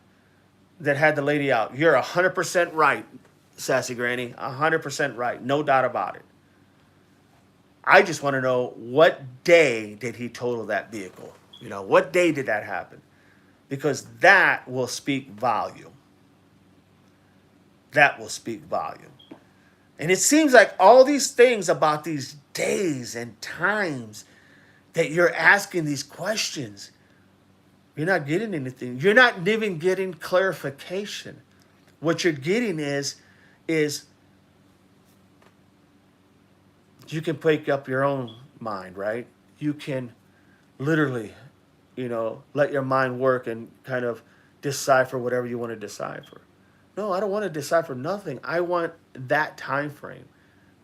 that had the lady out. You're 100% right, Sassy Granny. 100% right. No doubt about it. I just want to know what day did he total that vehicle? What day did that happen? Because that will speak volume. That will speak volume. And it seems like all these things about these days and times that you're asking these questions, you're not getting anything. You're not even getting clarification. What you're getting is you can make up your own mind, right? You can literally, let your mind work and kind of decipher whatever you want to decipher. No, I don't want to decipher nothing. I want that time frame.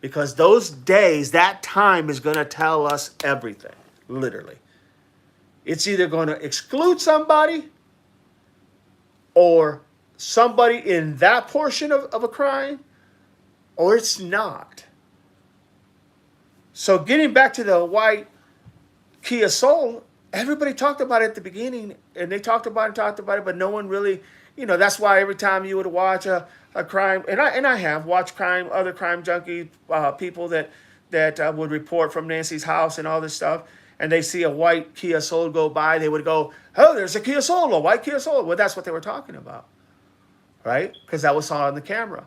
Because those days, that time is going to tell us everything, literally. It's either going to exclude somebody or somebody in that portion of a crime, or it's not. So getting back to the white Kia Soul, everybody talked about it at the beginning, and they talked about it, but no one really, that's why every time you would watch a crime, and I have watched other crime junkie people that would report from Nancy's house and all this stuff, and they see a white Kia Soul go by, they would go, oh, there's a Kia Soul, a white Kia Soul. Well, that's what they were talking about, right? Because that was on the camera.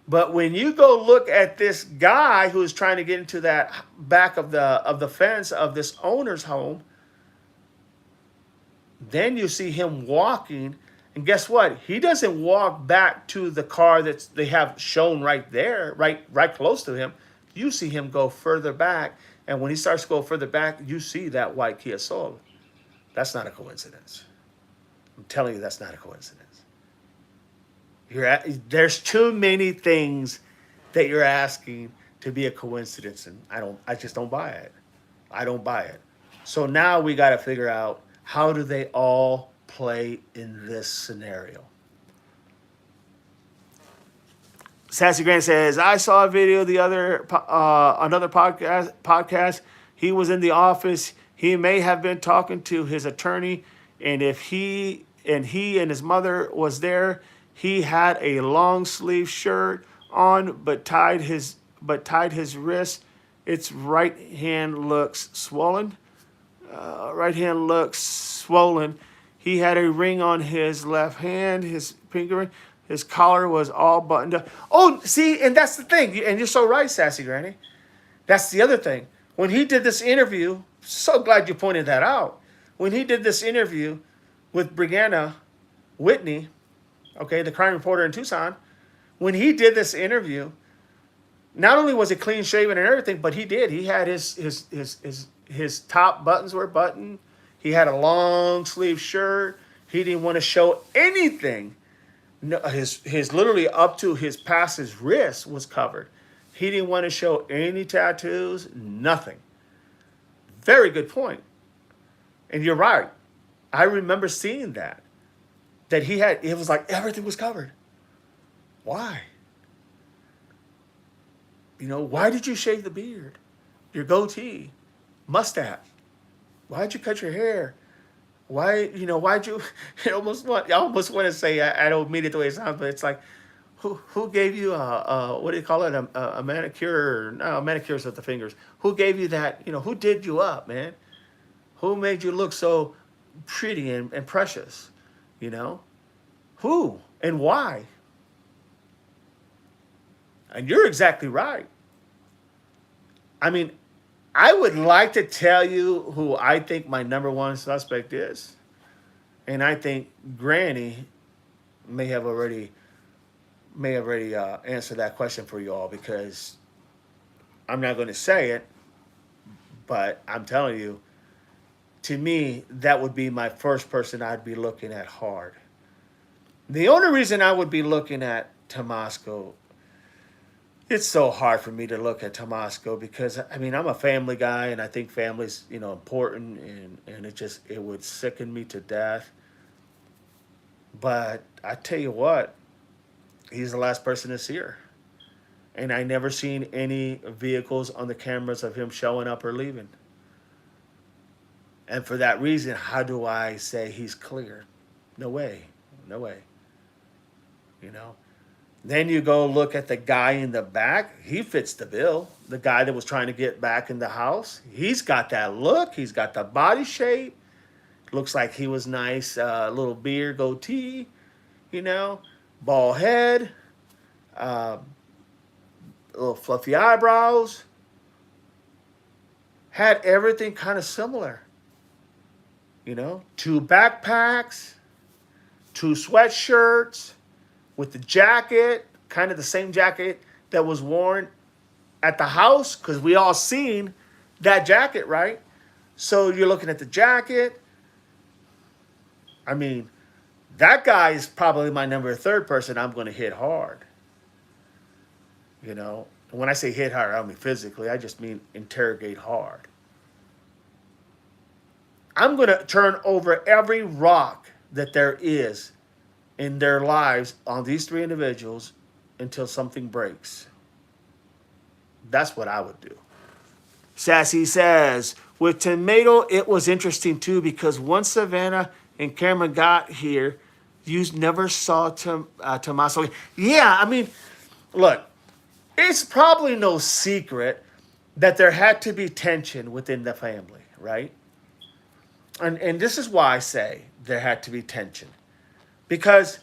But when you go look at this guy who's trying to get into that back of the fence of this owner's home, then you see him walking, and guess what? He doesn't walk back to the car that they have shown right there, right close to him. You see him go further back, and when he starts to go further back, you see that white Kia Soul. That's not a coincidence. I'm telling you, that's not a coincidence. There's too many things that you're asking to be a coincidence, and I just don't buy it. I don't buy it. So now we got to figure out, how do they all play in this scenario? Sassy Grant says, I saw a video another podcast. He was in the office. He may have been talking to his attorney, and if he and his mother was there, he had a long sleeve shirt on, but tied his wrist. Its right hand looks swollen. He had a ring on his left hand, his finger ring. His collar was all buttoned up. Oh, see, and that's the thing. And you're so right, Sassy Granny. That's the other thing. When he did this interview, so glad you pointed that out. When he did this interview with Brianna Whitney, okay, the crime reporter in Tucson, when he did this interview, not only was it clean shaven and everything, but he had his top buttons were buttoned. He had a long sleeve shirt. He didn't want to show anything. No, his literally up to past his wrist was covered. He didn't want to show any tattoos, nothing. Very good point. And you're right. I remember seeing that it was like everything was covered. Why? Why did you shave the beard, your goatee, mustache? Why'd you cut your hair? Why'd you, I almost want to say, I don't mean it the way it sounds, but it's like, who gave you what do you call it, a manicure? No, manicures with the fingers. Who gave you that, who did you up, man? Who made you look so pretty and precious, Who? And why? And you're exactly right. I mean, I would like to tell you who I think my number one suspect is. And I think Granny may have already answered that question for you all, because I'm not going to say it, but I'm telling you, to me, that would be my first person I'd be looking at hard. The only reason I would be looking at Tomasco, it's so hard for me to look at Tomasco because I mean I'm a family guy and I think family's important, and it would sicken me to death. But I tell you what, he's the last person to see her, and I never seen any vehicles on the cameras of him showing up or leaving. And for that reason, how do I say he's clear? No way, no way. You know. Then you go look at the guy in the back. He fits the bill. The guy that was trying to get back in the house. He's got that look. He's got the body shape. Looks like he was nice. Little beard, goatee, bald head, uh, little fluffy eyebrows. Had everything kind of similar. Two backpacks, two sweatshirts, with the jacket, kind of the same jacket that was worn at the house, because we all seen that jacket, right? So you're looking at the jacket. I mean, that guy is probably my number third person I'm going to hit hard. When I say hit hard, I don't mean physically. I just mean interrogate hard. I'm going to turn over every rock that there is in their lives on these three individuals until something breaks. That's what I would do. Sassy says, with Tomato, it was interesting too, because once Savannah and Cameron got here, you never saw Tommaso. Yeah, I mean, look, it's probably no secret that there had to be tension within the family, right? And this is why I say there had to be tension. Because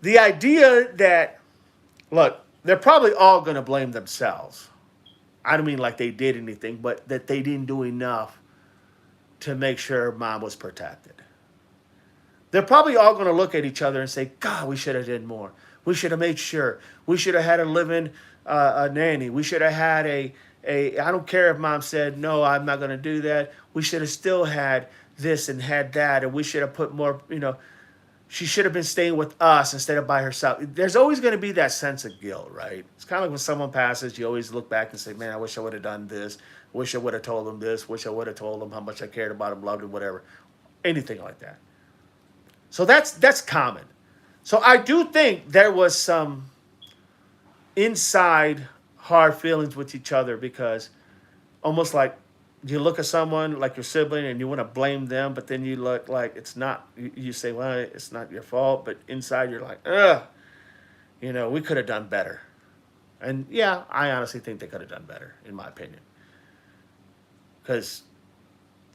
the idea that, look, they're probably all going to blame themselves. I don't mean like they did anything, but that they didn't do enough to make sure mom was protected. They're probably all going to look at each other and say, God, we should have done more. We should have made sure. We should have had a living a nanny. We should have had I don't care if mom said, no, I'm not going to do that. We should have still had this and had that. And we should have put more, she should have been staying with us instead of by herself. There's always going to be that sense of guilt, right? It's kind of like when someone passes, you always look back and say, man, I wish I would have done this. Wish I would have told them this. Wish I would have told them how much I cared about them, loved them, whatever. Anything like that. So that's common. So I do think there was some inside hard feelings with each other, because almost like you look at someone like your sibling and you want to blame them, but then you look like it's not, you say, well, it's not your fault, but inside you're like, ugh, we could have done better. And yeah, I honestly think they could have done better, in my opinion. Because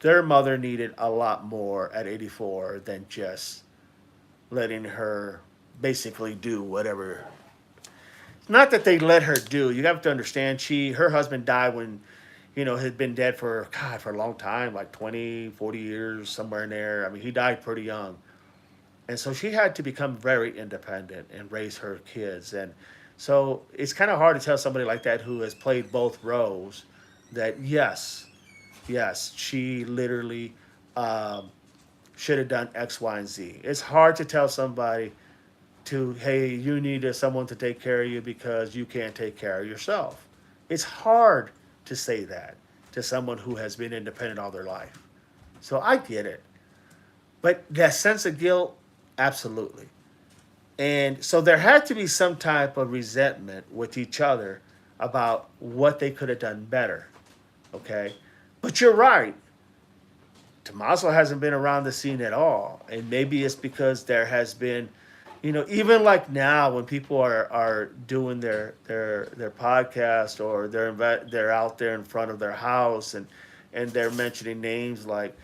their mother needed a lot more at 84 than just letting her basically do whatever. Not that they let her do. You have to understand, her husband died when, had been dead for a long time, like 20, 40 years, somewhere in there. I mean, he died pretty young. And so she had to become very independent and raise her kids. And so it's kind of hard to tell somebody like that who has played both roles that yes, she literally should have done X, Y, and Z. It's hard to tell somebody hey, you need someone to take care of you because you can't take care of yourself. It's hard to say that to someone who has been independent all their life. So I get it. But that sense of guilt, absolutely. And so there had to be some type of resentment with each other about what they could have done better. Okay? But you're right. Tommaso hasn't been around the scene at all. And maybe it's because there has been, even like now when people are doing their podcast, or they're out there in front of their house and they're mentioning names like,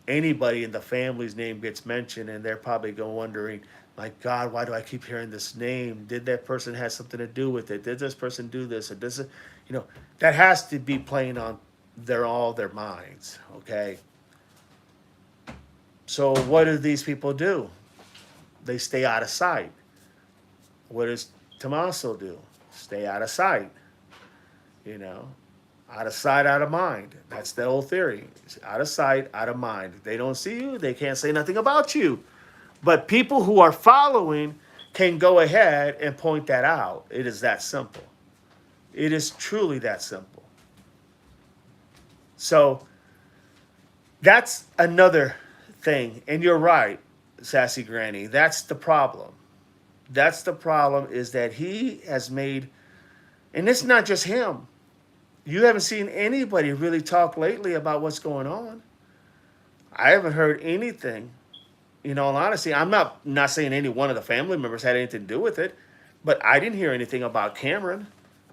anybody in the family's name gets mentioned, and they're probably going wondering, my God, why do I keep hearing this name? Did that person have something to do with it? Did this person do this? Or does it, that has to be playing on all their minds. Okay. So what do these people do? They stay out of sight. What does Tommaso do? Stay out of sight. Out of sight, out of mind. That's the whole theory. It's out of sight, out of mind. If they don't see you, they can't say nothing about you. But people who are following can go ahead and point that out. It is that simple. It is truly that simple. So that's another thing. And you're right, Sassy Granny. That's the problem. That's the problem, is that he has made, and it's not just him. You haven't seen anybody really talk lately about what's going on. I haven't heard anything. In all honesty, I'm not saying any one of the family members had anything to do with it, but I didn't hear anything about Cameron.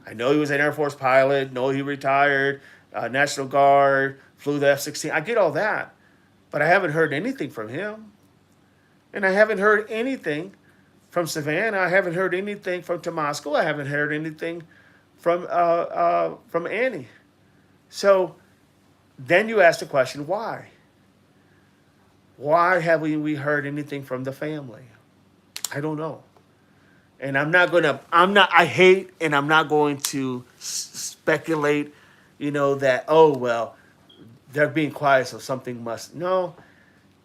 I know he was an Air Force pilot, know he retired, National Guard, flew the F-16. I get all that, but I haven't heard anything from him. And I haven't heard anything from Savannah. I haven't heard anything from Tomasco. I haven't heard anything from Annie. So then you ask the question, why? Why haven't we heard anything from the family? I don't know. And I'm not going to speculate, that, oh, well, they're being quiet, so something must. No.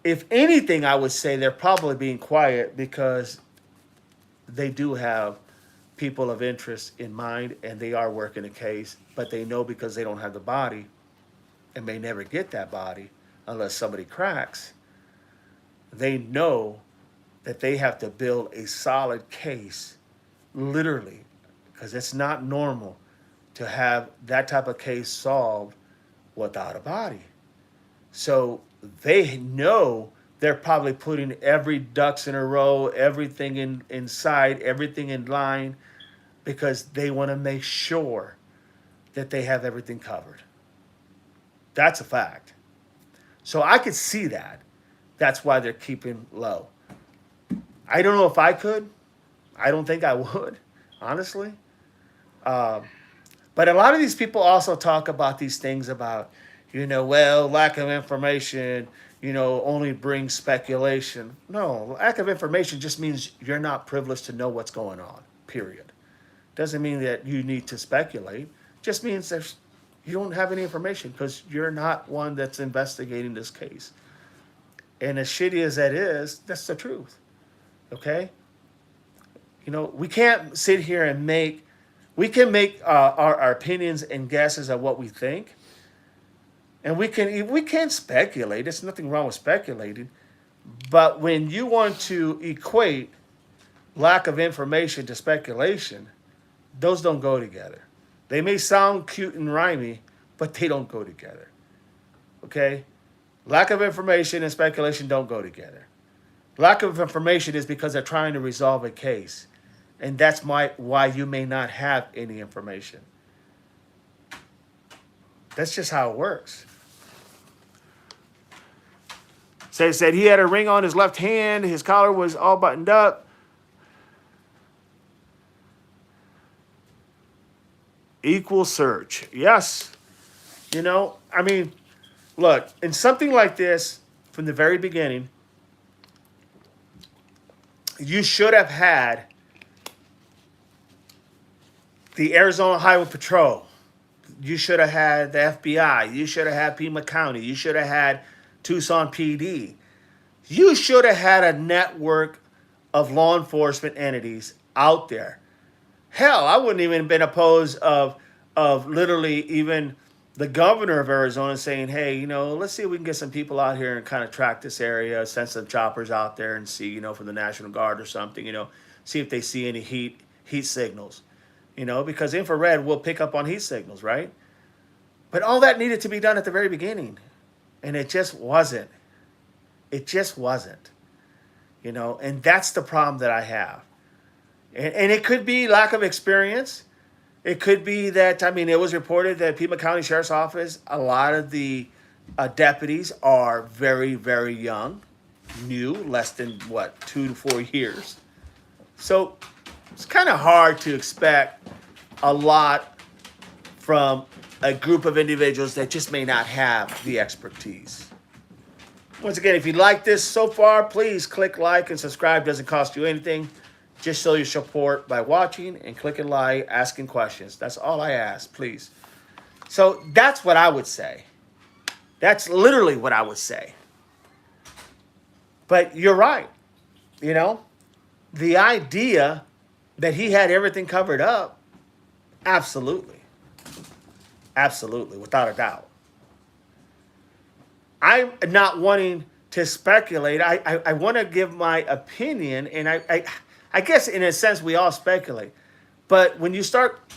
If anything, I would say they're probably being quiet because they do have people of interest in mind, and they are working a case, but they know because they don't have the body and may never get that body unless somebody cracks. They know that they have to build a solid case, literally, because it's not normal to have that type of case solved without a body. So they know they're probably putting every ducks in a row, everything inside, everything in line, because they want to make sure that they have everything covered. That's a fact. So I could see that. That's why they're keeping low. I don't know if I could. I don't think I would, honestly. But a lot of these people also talk about these things about, lack of information, only brings speculation. No, lack of information just means you're not privileged to know what's going on, period. Doesn't mean that you need to speculate. Just means you don't have any information because you're not one that's investigating this case. And as shitty as that is, that's the truth. Okay? We can't sit here and we can make our opinions and guesses of what we think. And we can speculate. There's nothing wrong with speculating. But when you want to equate lack of information to speculation, those don't go together. They may sound cute and rhymey, but they don't go together. Okay? Lack of information and speculation don't go together. Lack of information is because they're trying to resolve a case. And that's why you may not have any information. That's just how it works. Said he had a ring on his left hand. His collar was all buttoned up. Equal search. Yes. Look, in something like this, from the very beginning, you should have had the Arizona Highway Patrol. You should have had the FBI. You should have had Pima County. You should have had Tucson PD. You should have had a network of law enforcement entities out there. Hell, I wouldn't even have been opposed of literally even the governor of Arizona saying, hey, let's see if we can get some people out here and kind of track this area, send some choppers out there and see, from the National Guard or something, see if they see any heat signals, because infrared will pick up on heat signals, right? But all that needed to be done at the very beginning. And it just wasn't. It just wasn't. And that's the problem that I have. And it could be lack of experience. It could be that, it was reported that Pima County Sheriff's Office, a lot of the deputies are very, very young, new, less than what, 2 to 4 years. So it's kind of hard to expect a lot from a group of individuals that just may not have the expertise. Once again, if you like this so far, please click like and subscribe. Doesn't cost you anything. Just show your support by watching and clicking like, asking questions. That's all I ask, please. So that's what I would say. That's literally what I would say. But you're right. You know, the idea that he had everything covered up, absolutely. Absolutely, without a doubt. I'm not wanting to speculate. I want to give my opinion, and I guess in a sense we all speculate. But when you start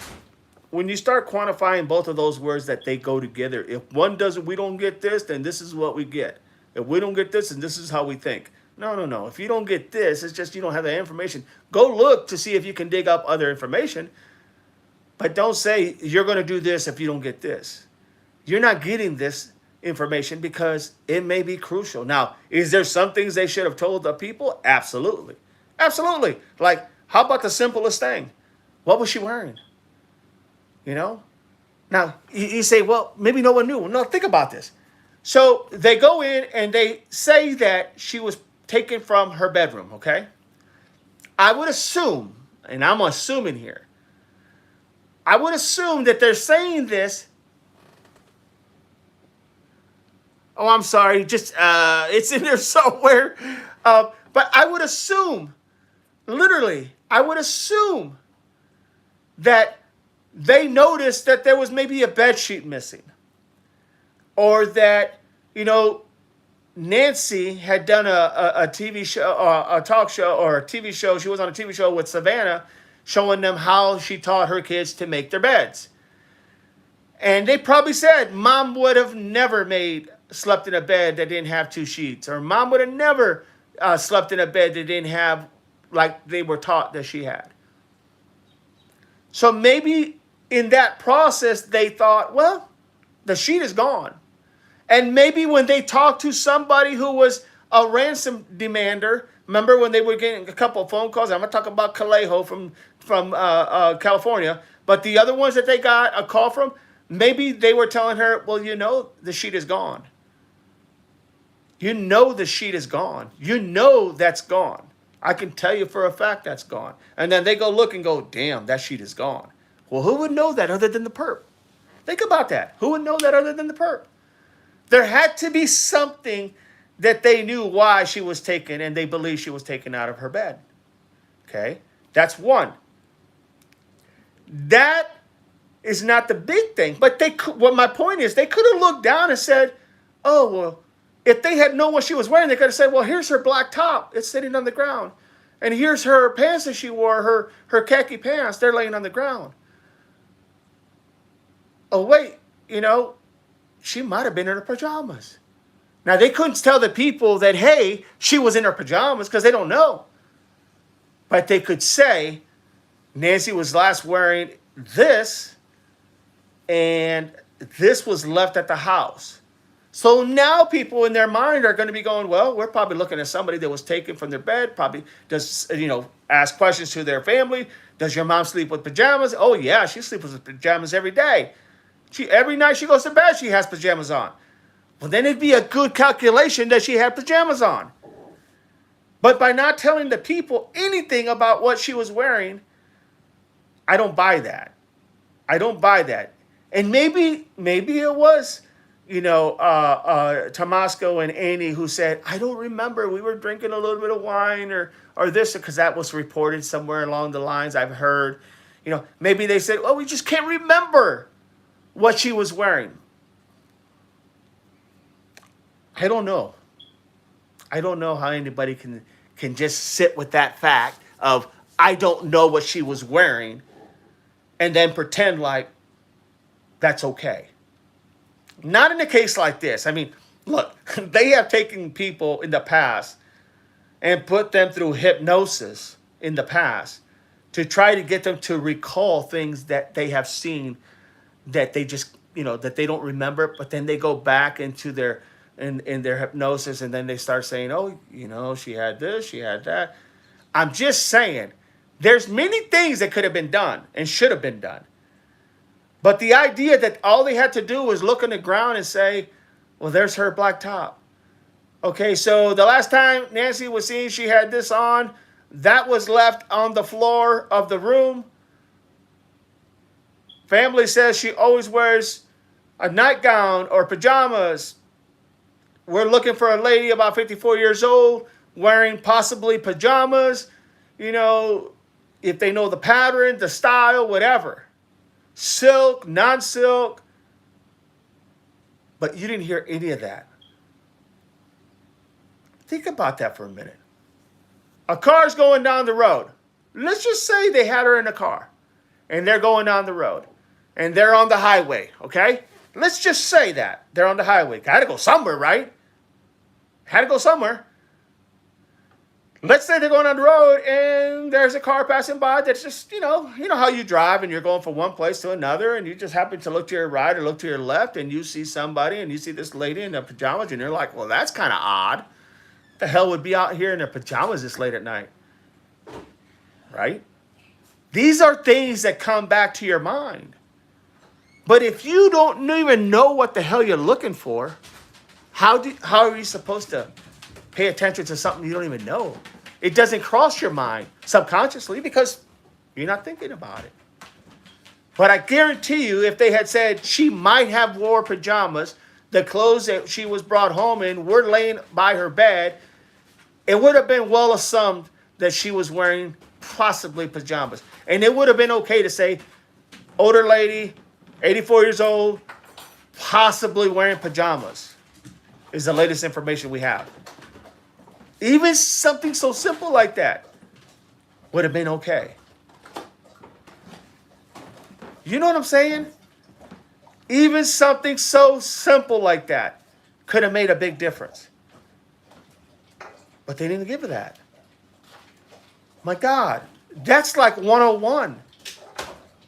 quantifying both of those words that they go together, if one doesn't, we don't get this, then this is what we get. If we don't get this, then this is how we think. No. If you don't get this, it's just you don't have that information. Go look to see if you can dig up other information. But don't say you're going to do this if you don't get this. You're not getting this information because it may be crucial. Now, is there some things they should have told the people? Absolutely. Absolutely. Like, how about the simplest thing? What was she wearing? You know? Now, you say, well, maybe no one knew. Well, no, think about this. So they go in and they say that she was taken from her bedroom, okay? I would assume, and I'm assuming here, I would assume that they're saying this. Oh, I'm sorry. Just, it's in there somewhere. But I would assume, literally, I would assume that they noticed that there was maybe a bed sheet missing. Or that, you know, Nancy had done a TV show, a talk show, or a TV show. She was on a TV show with Savannah showing them how she taught her kids to make their beds. And they probably said, Mom would have never slept in a bed that didn't have 2 sheets. Or Mom would have never slept in a bed that didn't have, like they were taught that she had. So maybe in that process, they thought, well, the sheet is gone. And maybe when they talked to somebody who was a ransom demander, remember when they were getting a couple of phone calls? I'm going to talk about Calejo from California. But the other ones that they got a call from, maybe they were telling her, well, you know, the sheet is gone. You know the sheet is gone. You know that's gone. I can tell you for a fact that's gone. And then they go look and go, damn, that sheet is gone. Well, who would know that other than the perp? Think about that. Who would know that other than the perp? There had to be something that they knew why she was taken, and they believed she was taken out of her bed. Okay? That's one. That is not the big thing. But what my point is, they could have looked down and said, oh, well, if they had known what she was wearing, they could have said, well, here's her black top. It's sitting on the ground. And here's her pants that she wore, her khaki pants. They're laying on the ground. Oh, wait, you know, she might have been in her pajamas. Now, they couldn't tell the people that, hey, she was in her pajamas because they don't know. But they could say, Nancy was last wearing this, and this was left at the house. So now people in their mind are going to be going, well, we're probably looking at somebody that was taken from their bed, probably does, you know, ask questions to their family. Does your mom sleep with pajamas? Oh, yeah, she sleeps with pajamas every day. Every night she goes to bed, she has pajamas on. Well, then it'd be a good calculation that she had pajamas on. But by not telling the people anything about what she was wearing, I don't buy that. I don't buy that. And maybe it was, you know, Tomasco and Annie who said, I don't remember. We were drinking a little bit of wine or this, because that was reported somewhere along the lines I've heard. You know, maybe they said, oh, we just can't remember what she was wearing. I don't know. I don't know how anybody can just sit with that fact of, I don't know what she was wearing, and then pretend like that's okay. Not in a case like this. I mean, look, they have taken people in the past and put them through hypnosis in the past to try to get them to recall things that they have seen that they just that they don't remember, but then they go back into in their hypnosis, and then they start saying, oh, she had this, she had that. I'm just saying, there's many things that could have been done and should have been done. But the idea that all they had to do was look on the ground and say, well, there's her black top. Okay, so the last time Nancy was seen, she had this on. That was left on the floor of the room. Family says she always wears a nightgown or pajamas. We're looking for a lady about 54 years old wearing possibly pajamas. If they know the pattern, the style, whatever. Silk, non-silk. But you didn't hear any of that. Think about that for a minute. A car's going down the road. Let's just say they had her in a car. And they're going down the road. And they're on the highway, okay? Let's just say that. They're on the highway. Got to go somewhere, right? Had to go somewhere. Let's say they're going on the road and there's a car passing by that's just, you know how you drive and you're going from one place to another and you just happen to look to your right or look to your left and you see somebody and you see this lady in their pajamas and you're like, well, that's kind of odd. The hell would be out here in their pajamas this late at night? Right? These are things that come back to your mind. But if you don't even know what the hell you're looking for, how are you supposed to pay attention to something you don't even know? It doesn't cross your mind subconsciously because you're not thinking about it. But I guarantee you, if they had said she might have wore pajamas, the clothes that she was brought home in were laying by her bed, it would have been well assumed that she was wearing possibly pajamas. And it would have been okay to say, older lady, 84 years old, possibly wearing pajamas, is the latest information we have. Even something so simple like that would have been okay. You know what I'm saying? Even something so simple like that could have made a big difference. But they didn't give her that. My God, that's like 101.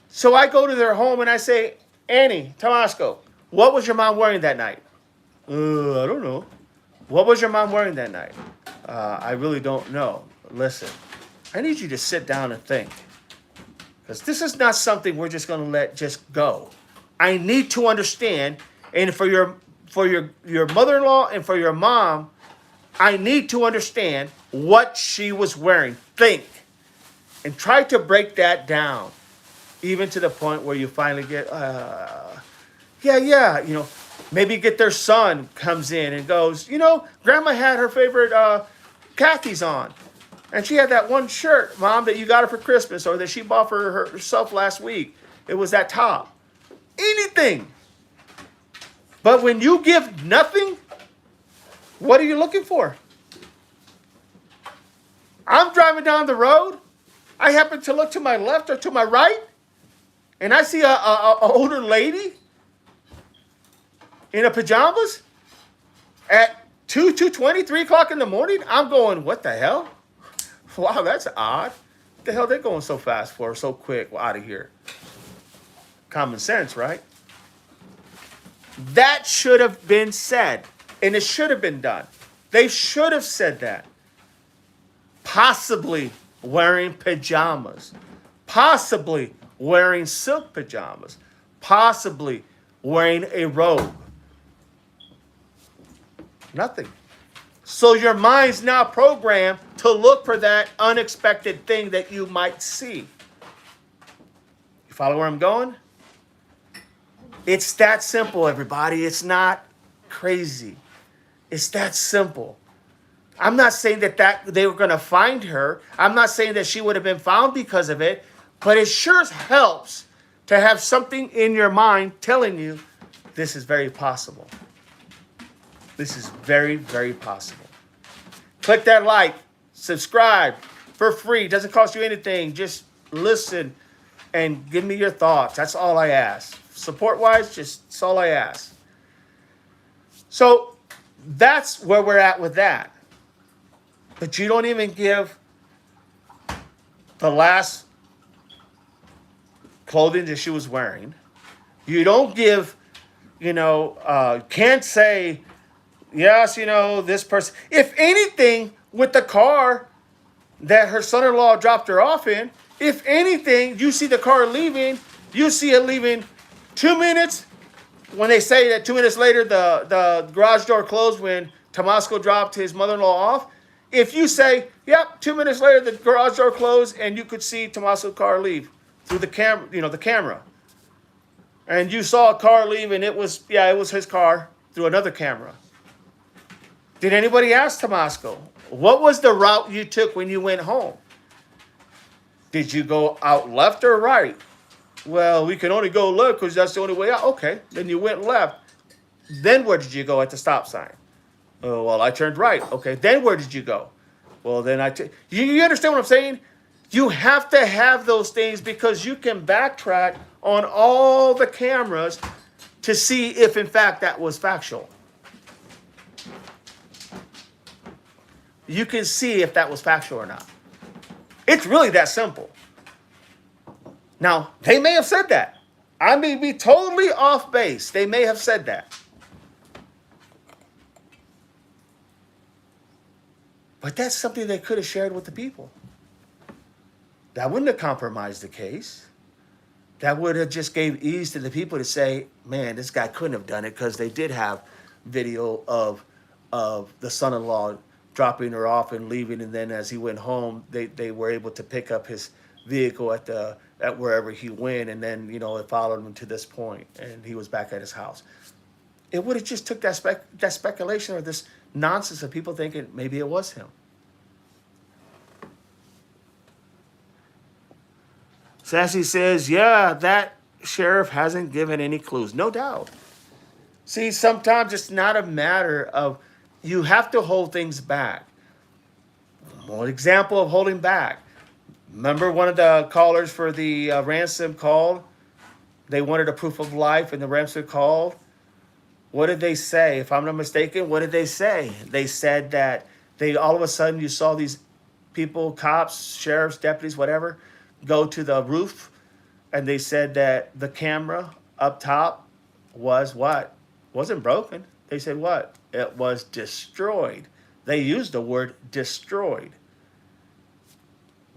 So I go to their home and I say, Annie Tomasco, what was your mom wearing that night? I don't know. What was your mom wearing that night? I really don't know. Listen, I need you to sit down and think. Because this is not something we're just going to let just go. I need to understand, and for your mother-in-law and for your mom, I need to understand what she was wearing. Think. And try to break that down. Even to the point where you finally get, maybe get their son comes in and goes, Grandma had her favorite khakis on. And she had that one shirt, Mom, that you got her for Christmas or that she bought for herself last week. It was that top. Anything. But when you give nothing, what are you looking for? I'm driving down the road. I happen to look to my left or to my right. And I see a older lady in a pajamas at 2:20, 3 o'clock in the morning. I'm going, what the hell? Wow, that's odd. What the hell they going so fast for, so quick? Well, out of here. Common sense, right? That should have been said. And it should have been done. They should have said that. Possibly wearing pajamas. Possibly wearing silk pajamas. Possibly wearing a robe. Nothing. So your mind's now programmed to look for that unexpected thing that you might see. You follow where I'm going? It's that simple, everybody. It's not crazy. It's that simple. I'm not saying that they were going to find her. I'm not saying that she would have been found because of it. But it sure helps to have something in your mind telling you this is very possible. This is very, very possible. Click that like, subscribe for free. Doesn't cost you anything. Just listen and give me your thoughts. That's all I ask. Support-wise, that's all I ask. So that's where we're at with that. But you don't even give the last clothing that she was wearing. You don't give can't say, yes, this person. If anything, with the car that her son-in-law dropped her off in, if anything, you see the car leaving, you see it leaving 2 minutes. When they say that 2 minutes later, the garage door closed when Tomasco dropped his mother-in-law off. If you say, yep, 2 minutes later, the garage door closed and you could see Tomasco's car leave through the camera. And you saw a car leave and it was his car through another camera. Did anybody ask Tomasco, what was the route you took when you went home? Did you go out left or right? Well, we can only go left because that's the only way out. Okay, then you went left. Then where did you go at the stop sign? Oh, well, I turned right. Okay, then where did you go? Well, then you understand what I'm saying? You have to have those things because you can backtrack on all the cameras to see if, in fact, that was factual. You can see if that was factual or not. It's really that simple. Now, they may have said that. I may be totally off base. They may have said that. But that's something they could have shared with the people. That wouldn't have compromised the case. That would have just gave ease to the people to say, man, this guy couldn't have done it because they did have video of the son-in-law dropping her off and leaving, and then as he went home, they were able to pick up his vehicle at wherever he went, and then it followed him to this point, and he was back at his house. It would have just took that speculation or this nonsense of people thinking maybe it was him. Sassy says, yeah, that sheriff hasn't given any clues. No doubt. See, sometimes it's not a matter of, you have to hold things back. One example of holding back. Remember one of the callers for the ransom called? They wanted a proof of life and the ransom called. What did they say? If I'm not mistaken, what did they say? They said that all of a sudden you saw these people, cops, sheriffs, deputies, whatever, go to the roof, and they said that the camera up top was what? Wasn't broken. They said what? It was destroyed. They used the word destroyed.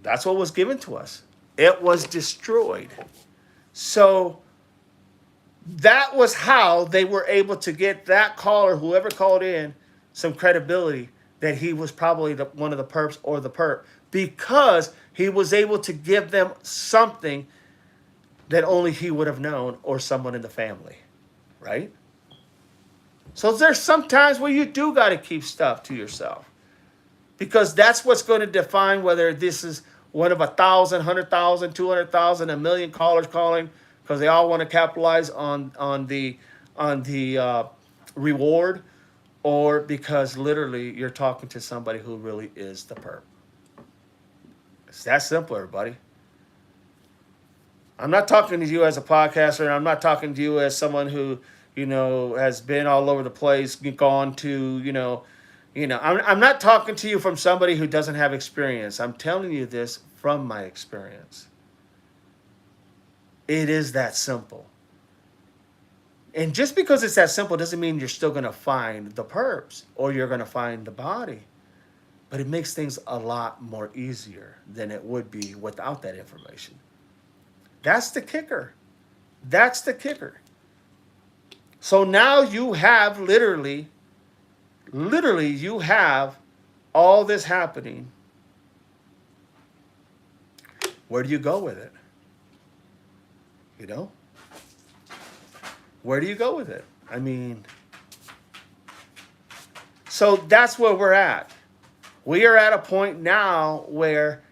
That's what was given to us. It was destroyed. So that was how they were able to get that caller, whoever called in, some credibility that he was probably one of the perps or the perp, because he was able to give them something that only he would have known or someone in the family, right? So there's some times where you do got to keep stuff to yourself, because that's what's going to define whether this is one of 1,000, 100,000, 200,000, a million callers calling because they all want to capitalize on the reward, or because literally you're talking to somebody who really is the perp. It's that simple, everybody. I'm not talking to you as a podcaster. I'm not talking to you as someone who, has been all over the place, gone to, I'm not talking to you from somebody who doesn't have experience. I'm telling you this from my experience. It is that simple. And just because it's that simple doesn't mean you're still going to find the perps or you're going to find the body. But it makes things a lot more easier than it would be without that information. That's the kicker. That's the kicker. So now you have literally you have all this happening. Where do you go with it? Where do you go with it? I mean, so that's where we're at. We are at a point now where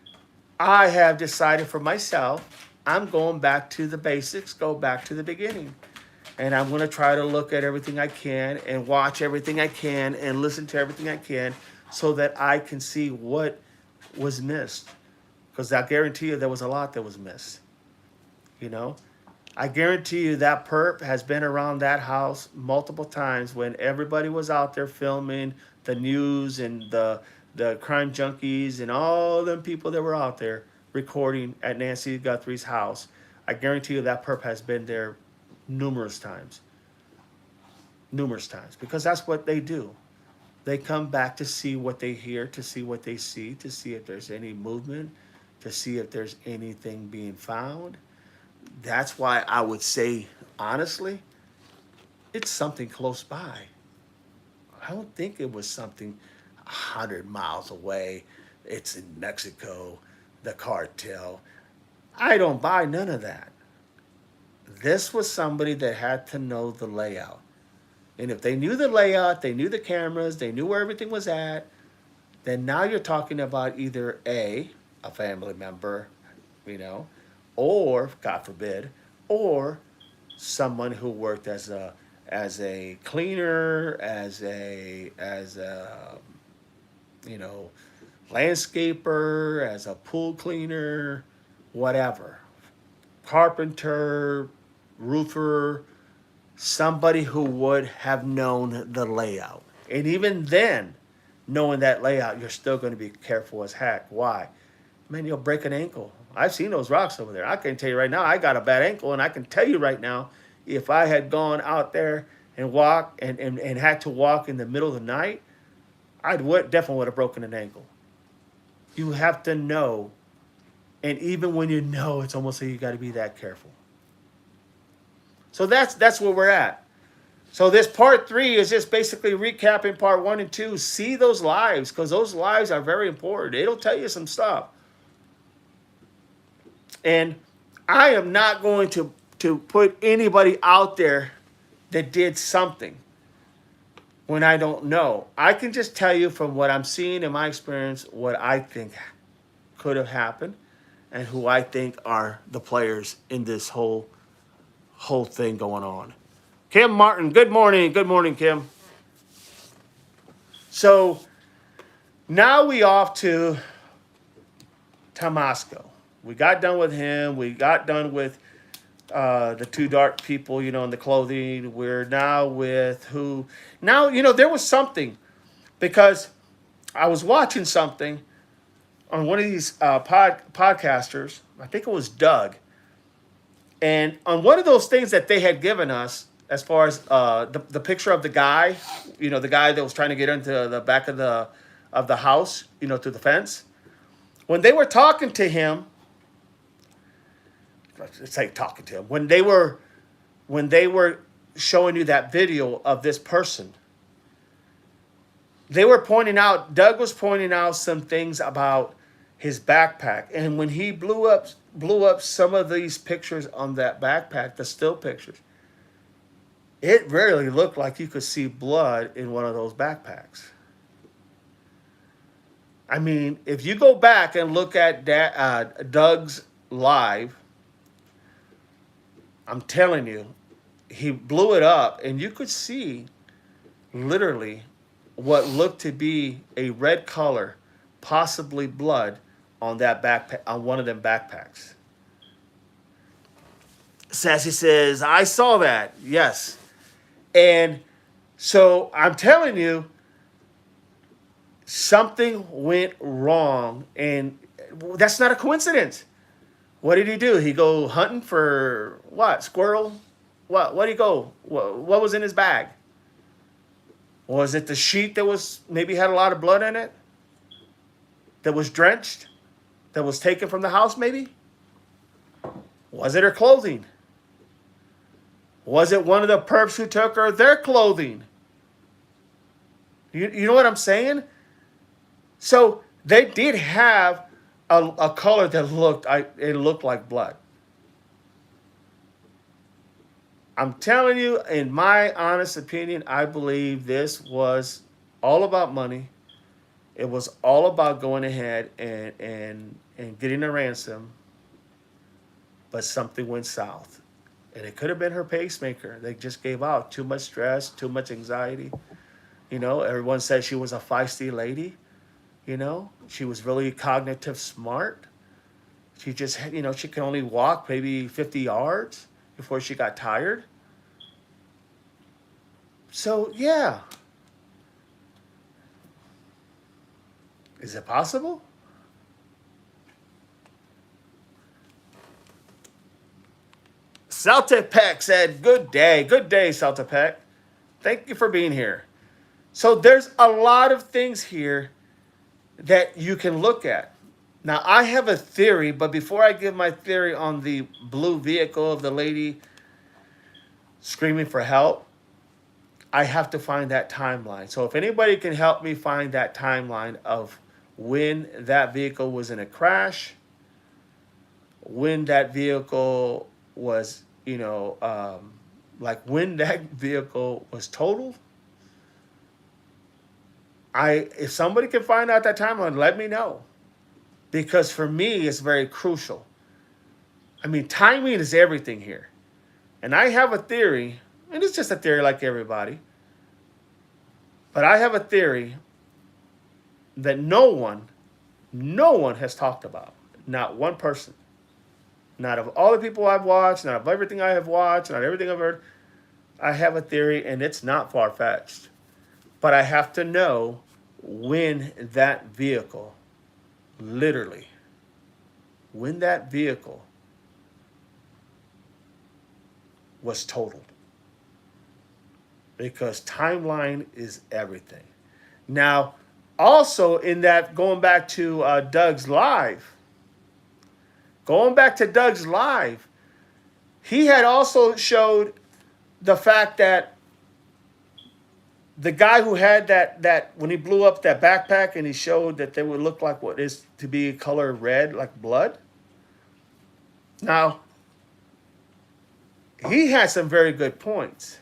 I have decided for myself, I'm going back to the basics, go back to the beginning. And I'm going to try to look at everything I can and watch everything I can and listen to everything I can so that I can see what was missed. Because I guarantee you there was a lot that was missed. I guarantee you that perp has been around that house multiple times when everybody was out there filming the news and the crime junkies and all them people that were out there recording at Nancy Guthrie's house. I guarantee you that perp has been there numerous times. numerous times because that's what they do. They come back to see what they hear, to see what they see, to see if there's any movement, to see if there's anything being found. That's why I would say, honestly, it's something close by. I don't think it was something 100 miles away. It's in Mexico, the cartel. I don't buy none of that. This was somebody that had to know the layout. And if they knew the layout, they knew the cameras, they knew where everything was at, then now you're talking about either a family member, you know, or, God forbid, or someone who worked as a cleaner, as a you know, landscaper, as a pool cleaner, whatever, carpenter, roofer, somebody who would have known the layout. And even then, knowing that layout, you're still going to be careful as heck. Why? Man, you'll break an ankle. I've seen those rocks over there. I can tell you right now, I got a bad ankle, and I can tell you right now, if I had gone out there and walked and had to walk in the middle of the night, definitely would have broken an ankle. You have to know, and even when you know, it's almost like you got to be that careful. So that's where we're at. So this part 3 is just basically recapping part 1 and 2. See those lives, because those lives are very important. It'll tell you some stuff. And I am not going to put anybody out there that did something when I don't know. I can just tell you from what I'm seeing in my experience what I think could have happened and who I think are the players in this whole thing going on. Kim Martin, good morning. Good morning, Kim. So now we off to Tamasco. We got done with him. We got done with the two dark people, you know, in the clothing. We're now with who? Now, you know, there was something because I was watching something on one of these podcasters. I think it was Doug. And on one of those things that they had given us, as far as the picture of the guy, you know, the guy that was trying to get into the back of the house, you know, through the fence. When they were talking to him, let's say talking to him, when they were showing you that video of this person, they were pointing out, Doug was pointing out some things about his backpack. And when he blew up some of these pictures on that backpack, the still pictures, it really looked like you could see blood in one of those backpacks. I mean, if you go back and look at Doug's live, I'm telling you, he blew it up, and you could see literally what looked to be a red color, possibly blood, on that backpack, on one of them backpacks. Sassy says, I saw that. Yes. And so I'm telling you, something went wrong, and that's not a coincidence. What did he do? He go hunting for what? Squirrel? What did he go? What was in his bag? Was it the sheet that was maybe had a lot of blood in it? That was drenched? That was taken from the house maybe? Was it her clothing? Was it one of the perps who took her their clothing? You know what I'm saying? So they did have a color that looked like blood. I'm telling you, in my honest opinion, I believe this was all about money. It was all about going ahead and getting a ransom. But something went south. And it could have been her pacemaker. They just gave out. Too much stress, too much anxiety. You know, everyone said she was a feisty lady. You know, she was really cognitive smart. She just, you know, she could only walk maybe 50 yards before she got tired. So, yeah. Is it possible? Celtic Peck said, good day, Celtic Peck. Thank you for being here. So there's a lot of things here that you can look at. Now, I have a theory, but before I give my theory on the blue vehicle of the lady screaming for help, I have to find that timeline. So if anybody can help me find that timeline of when that vehicle was in a crash, when that vehicle was, like when that vehicle was totaled, if somebody can find out that timeline, let me know. Because for me, it's very crucial. I mean, timing is everything here. And I have a theory, and it's just a theory like everybody, but I have a theory that no one has talked about. Not one person. Not of all the people I've watched, not of everything I have watched, not everything I've heard. I have a theory, and it's not far-fetched. But I have to know when that vehicle, literally, when that vehicle was totaled. Because timeline is everything. Now, also in that, going back to Doug's live, he had also showed the fact that the guy who had that when he blew up that backpack and he showed that they would look like what is to be color red, like blood. Now, he had some very good points.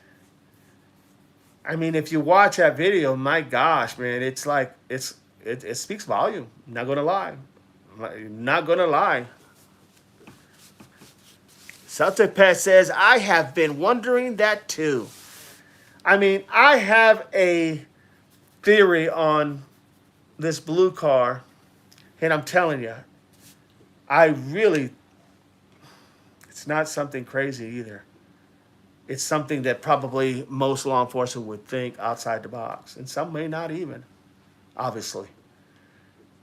I mean, if you watch that video, my gosh, man, it's like it speaks volume. Not gonna lie. Not gonna lie. Celtic Pet says, I have been wondering that too. I mean, I have a theory on this blue car, and I'm telling you, it's not something crazy either. It's something that probably most law enforcement would think outside the box, and some may not even, obviously.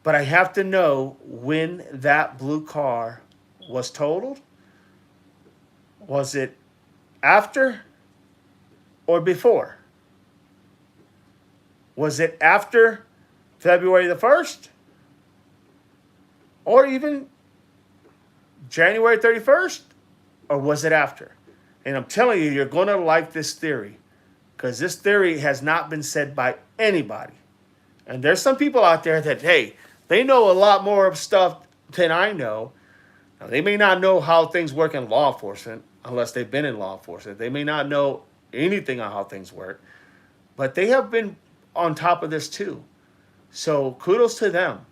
But I have to know when that blue car was totaled. Was it after or before? Was it after February the 1st? Or even January 31st? Or was it after? And I'm telling you, you're going to like this theory. Because this theory has not been said by anybody. And there's some people out there that, hey, they know a lot more of stuff than I know. Now, they may not know how things work in law enforcement unless they've been in law enforcement. They may not know anything on how things work. But they have been on top of this too. So kudos to them.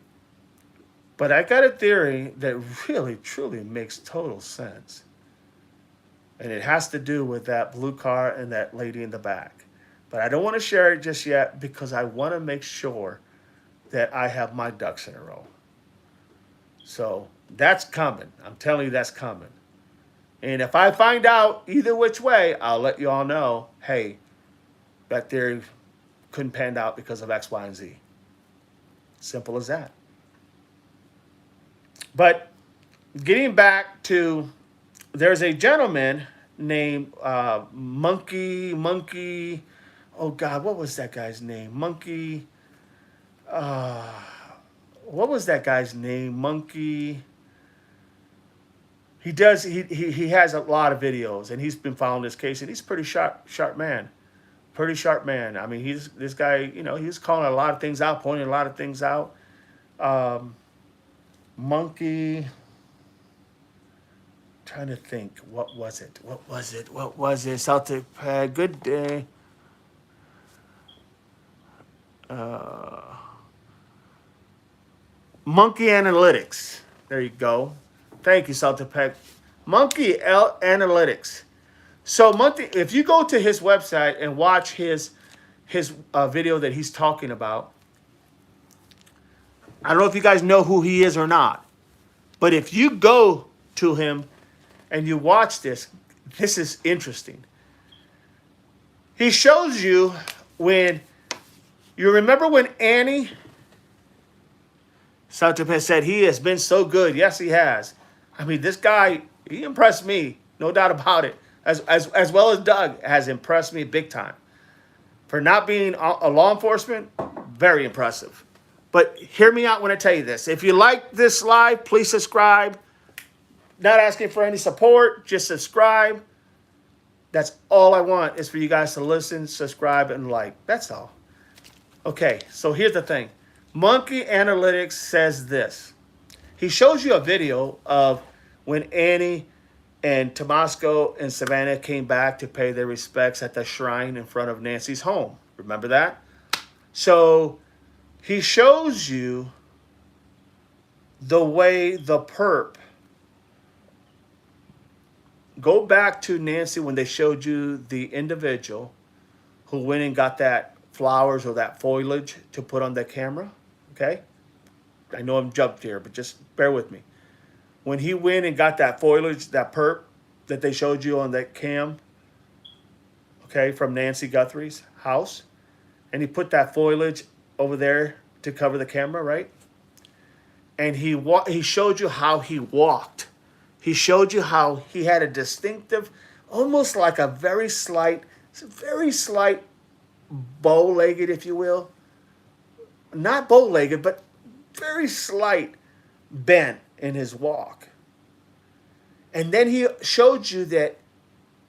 But I got a theory that really, truly makes total sense. And it has to do with that blue car and that lady in the back. But I don't want to share it just yet because I want to make sure that I have my ducks in a row. So that's coming. I'm telling you, that's coming. And if I find out either which way, I'll let you all know, hey, that theory couldn't pan out because of X, Y, and Z. Simple as that. But getting back to, there's a gentleman named Monkey, oh God, what was that guy's name? Monkey, what was that guy's name? Monkey. He has a lot of videos, and he's been following this case, and he's a pretty sharp man. Pretty sharp man. I mean, this guy, he's calling a lot of things out, pointing a lot of things out. Monkey, trying to think, what was it? Celtic Pad, good day. Monkey Analytics. There you go. Thank you, Celtic Pad. Monkey Analytics. So Monkey, if you go to his website and watch his video that he's talking about, I don't know if you guys know who he is or not, but if you go to him and you watch this is interesting. He shows you when, you remember when Annie, Satupé said he has been so good. Yes, he has. I mean, this guy, he impressed me, no doubt about it. As well as Doug has impressed me big time. For not being a law enforcement, very impressive. But hear me out when I tell you this. If you like this live, please subscribe. Not asking for any support, just subscribe. That's all I want is for you guys to listen, subscribe, and like. That's all. Okay, so here's the thing. Monkey Analytics says this. He shows you a video of when Annie and Tomasco and Savannah came back to pay their respects at the shrine in front of Nancy's home. Remember that? So he shows you the way the perp. Go back to Nancy when they showed you the individual who went and got that flowers or that foliage to put on the camera. Okay? I know I'm jumped here, but just bear with me. When he went and got that foliage, that perp that they showed you on that cam, okay, from Nancy Guthrie's house, and he put that foliage over there to cover the camera, right? And he showed you how he walked. He showed you how he had a distinctive, almost like a very slight bow-legged, if you will. Not bow-legged, but very slight bent in his walk. And then he showed you that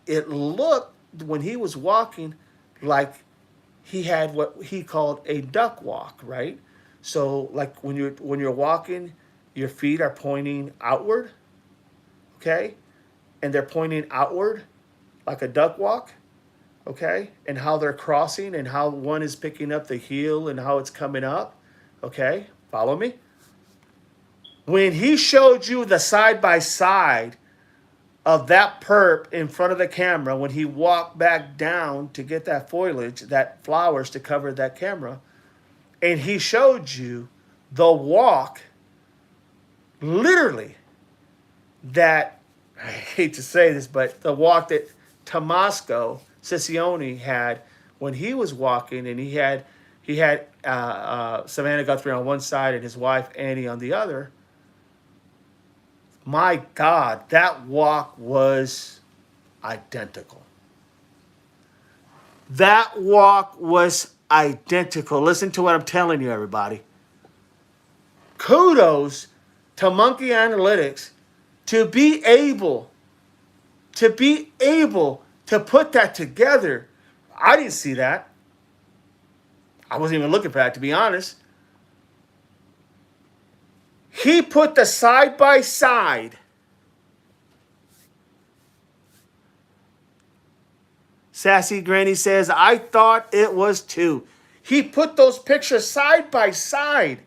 it looked, when he was walking, like he had what he called a duck walk, right? So like when you're walking, your feet are pointing outward, okay? And they're pointing outward like a duck walk, okay? And how they're crossing and how one is picking up the heel and how it's coming up, okay? Follow me? When he showed you the side-by-side of that perp in front of the camera, when he walked back down to get that foliage, that flowers to cover that camera, and he showed you the walk, literally, that, I hate to say this, but the walk that Tomasco Ciccione had when he was walking, and he had Savannah Guthrie on one side and his wife Annie on the other. My God, that walk was identical. That walk was identical. Listen to what I'm telling you, everybody. Kudos to Monkey Analytics to be able to put that together. I didn't see that. I wasn't even looking for that, to be honest. He put the side-by-side. Sassy Granny says, I thought it was too. He put those pictures side by side.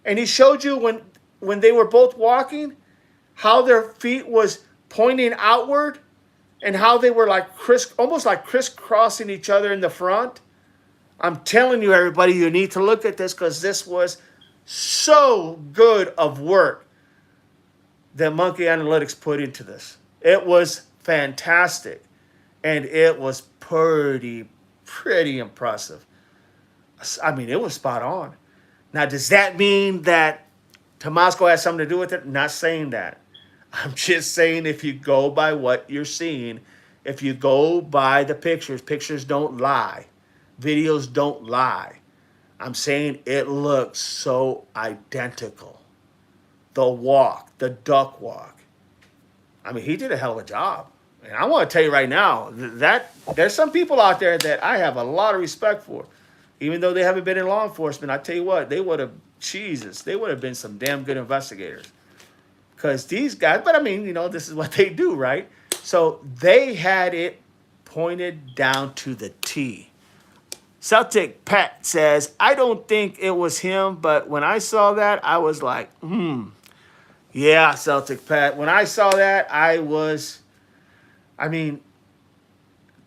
And he showed you when they were both walking, how their feet was pointing outward and how they were like almost like crisscrossing each other in the front. I'm telling you, everybody, you need to look at this because this was so good of work that Monkey Analytics put into this. It was fantastic. And it was pretty impressive. I mean, it was spot on. Now, does that mean that Tomasco has something to do with it? Not saying that. I'm just saying if you go by what you're seeing, if you go by the pictures don't lie. Videos don't lie. I'm saying it looks so identical. The walk, the duck walk. I mean, he did a hell of a job. And I want to tell you right now that there's some people out there that I have a lot of respect for. Even though they haven't been in law enforcement, I tell you what, they would have been some damn good investigators. Because these guys, but I mean, you know, this is what they do, right? So they had it pointed down to the T. Celtic Pat says, I don't think it was him, but when I saw that, I was like, Yeah, Celtic Pat. When I saw that, I mean,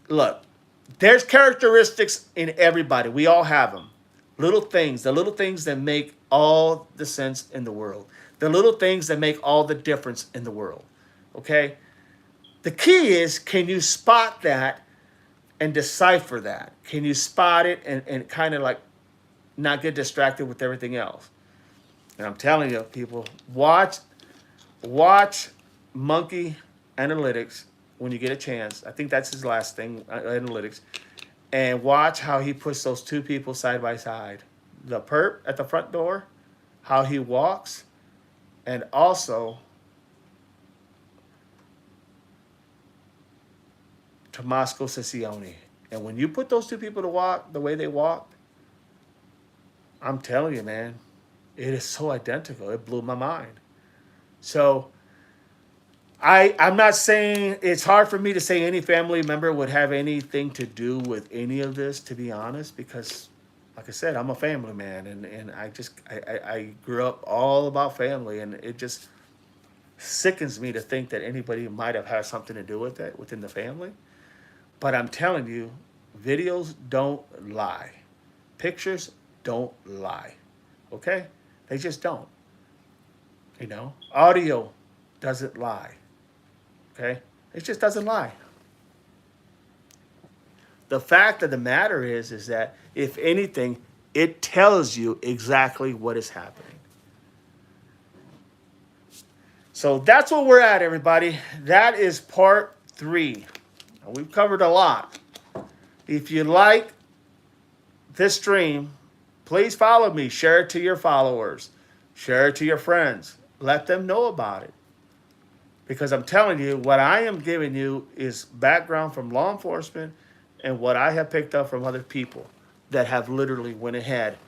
look, there's characteristics in everybody. We all have them. The little things that make all the sense in the world. The little things that make all the difference in the world. Okay? The key is, can you spot that and decipher that? Can you spot it and kind of like not get distracted with everything else? And I'm telling you, people, watch Monkey Analytics when you get a chance. I think that's his last thing, analytics. and watch how he puts those two people side by side. The perp at the front door, how he walks, and also Tomasco Sicilione. And when you put those two people to walk the way they walked, I'm telling you, man, it is so identical. It blew my mind. So I'm not saying, it's hard for me to say any family member would have anything to do with any of this, to be honest, because like I said, I'm a family man, and I grew up all about family, and it just sickens me to think that anybody might have had something to do with it within the family. But I'm telling you, videos don't lie. Pictures don't lie. Okay? They just don't. You know? Audio doesn't lie. Okay? It just doesn't lie. The fact of the matter is that, if anything, it tells you exactly what is happening. So that's where we're at, everybody. That is part 3. Now, we've covered a lot. If you like this stream, please follow me. Share it to your followers. Share it to your friends. Let them know about it. Because I'm telling you, what I am giving you is background from law enforcement and what I have picked up from other people that have literally went ahead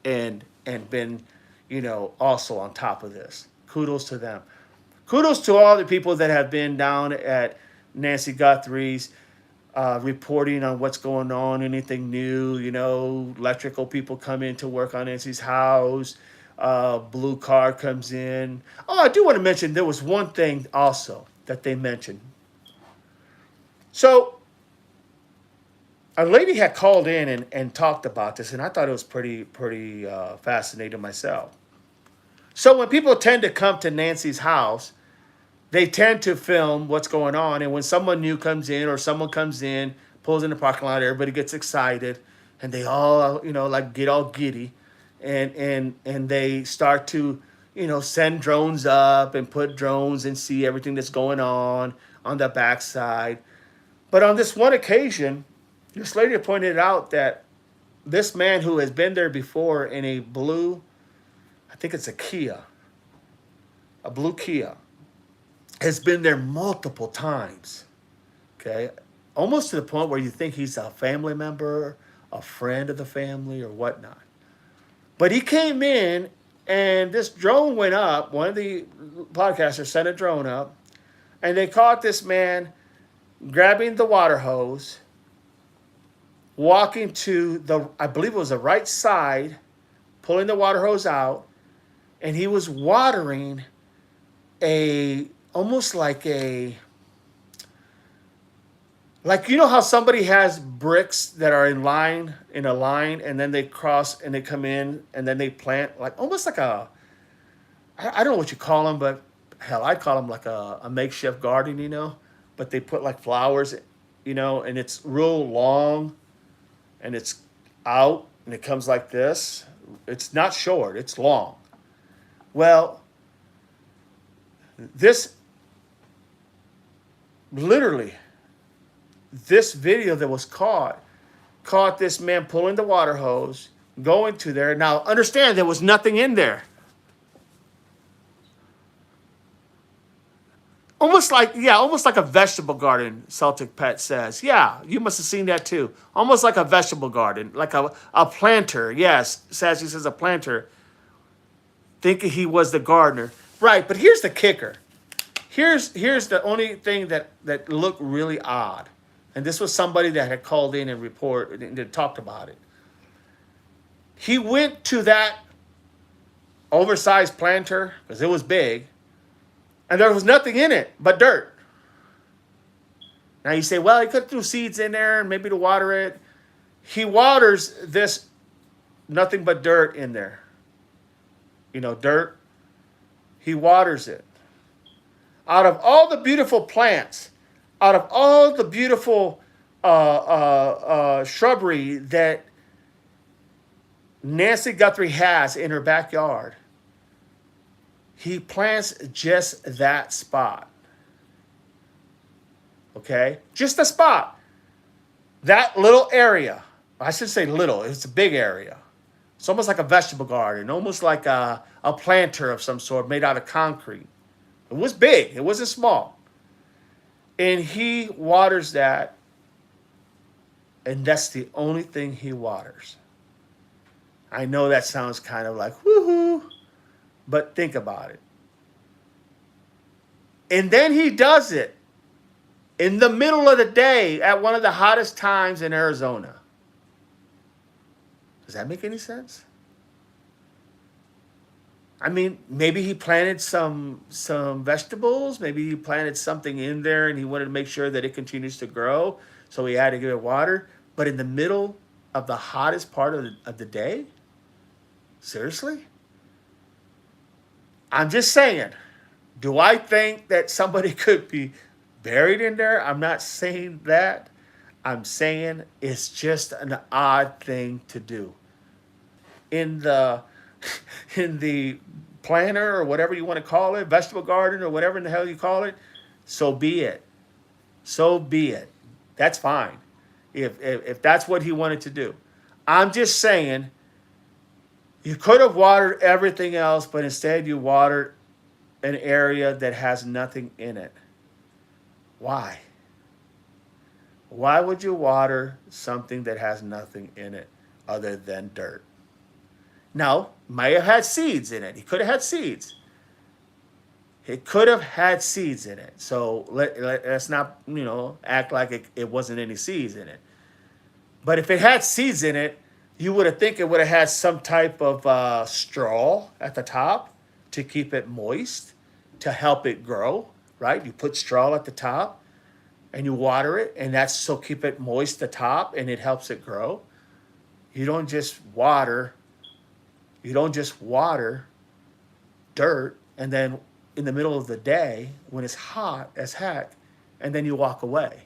and been, you know, also on top of this. Kudos to them. Kudos to all the people that have been down at Nancy Guthrie's, reporting on what's going on, anything new, you know, electrical people come in to work on Nancy's house, blue car comes in. Oh, I do want to mention, there was one thing also that they mentioned. So, a lady had called in and talked about this, and I thought it was pretty fascinating myself. So when people tend to come to Nancy's house, they tend to film what's going on, and when someone new comes in or someone comes in, pulls in the parking lot, everybody gets excited, and they all, you know, like get all giddy, and they start to, you know, send drones up and put drones and see everything that's going on the backside. But on this one occasion, this lady pointed out that this man who has been there before in a blue, I think it's a Kia, a blue Kia, has been there multiple times, okay? Almost to the point where you think he's a family member, a friend of the family, or whatnot. But he came in, and this drone went up. One of the podcasters sent a drone up, and they caught this man grabbing the water hose, walking to the, I believe it was the right side, pulling the water hose out, and he was watering almost like you know how somebody has bricks that are in a line, and then they cross and they come in and then they plant, like almost like I don't know what you call them, but hell, I call them like a makeshift garden, you know, but they put like flowers, you know, and it's real long and it's out and it comes like this. It's not short, it's long. Well, this video that was caught this man pulling the water hose, going to there. Now, understand, there was nothing in there. Almost like a vegetable garden, Celtic Pet says. Yeah, you must have seen that too. Almost like a vegetable garden, like a planter. Yes, Sassy says a planter, thinking he was the gardener. Right, but here's the kicker. Here's the only thing that looked really odd. And this was somebody that had called in and reported and talked about it. He went to that oversized planter, because it was big, and there was nothing in it but dirt. Now you say, well, he could have threw seeds in there and maybe to water it. He waters this nothing but dirt in there. You know, dirt. He waters it. Out of all the beautiful plants, out of all the beautiful shrubbery that Nancy Guthrie has in her backyard, he plants just that spot. Okay? Just a spot. That little area, I should say little, it's a big area. It's almost like a vegetable garden, almost like a planter of some sort made out of concrete. It was big, it wasn't small. And he waters that, and that's the only thing he waters. I know that sounds kind of like woohoo, but think about it. And then he does it in the middle of the day at one of the hottest times in Arizona. Does that make any sense? I mean, maybe he planted some vegetables. Maybe he planted something in there, and he wanted to make sure that it continues to grow. So he had to give it water. But in the middle of the hottest part of the day, seriously? I'm just saying. Do I think that somebody could be buried in there? I'm not saying that. I'm saying it's just an odd thing to do. In the in the planter or whatever you want to call it, vegetable garden or whatever in the hell you call it, so be it. So be it. That's fine. If that's what he wanted to do. I'm just saying you could have watered everything else, but instead you watered an area that has nothing in it. Why? Why would you water something that has nothing in it other than dirt? Now, might have had seeds in it. He could have had seeds. It could have had seeds in it. So let's not, act like it wasn't any seeds in it. But if it had seeds in it, you would have think it would have had some type of straw at the top to keep it moist, to help it grow, right? You put straw at the top and you water it, and that's so keep it moist at the top, and it helps it grow. You don't just water dirt and then in the middle of the day when it's hot as heck, and then you walk away.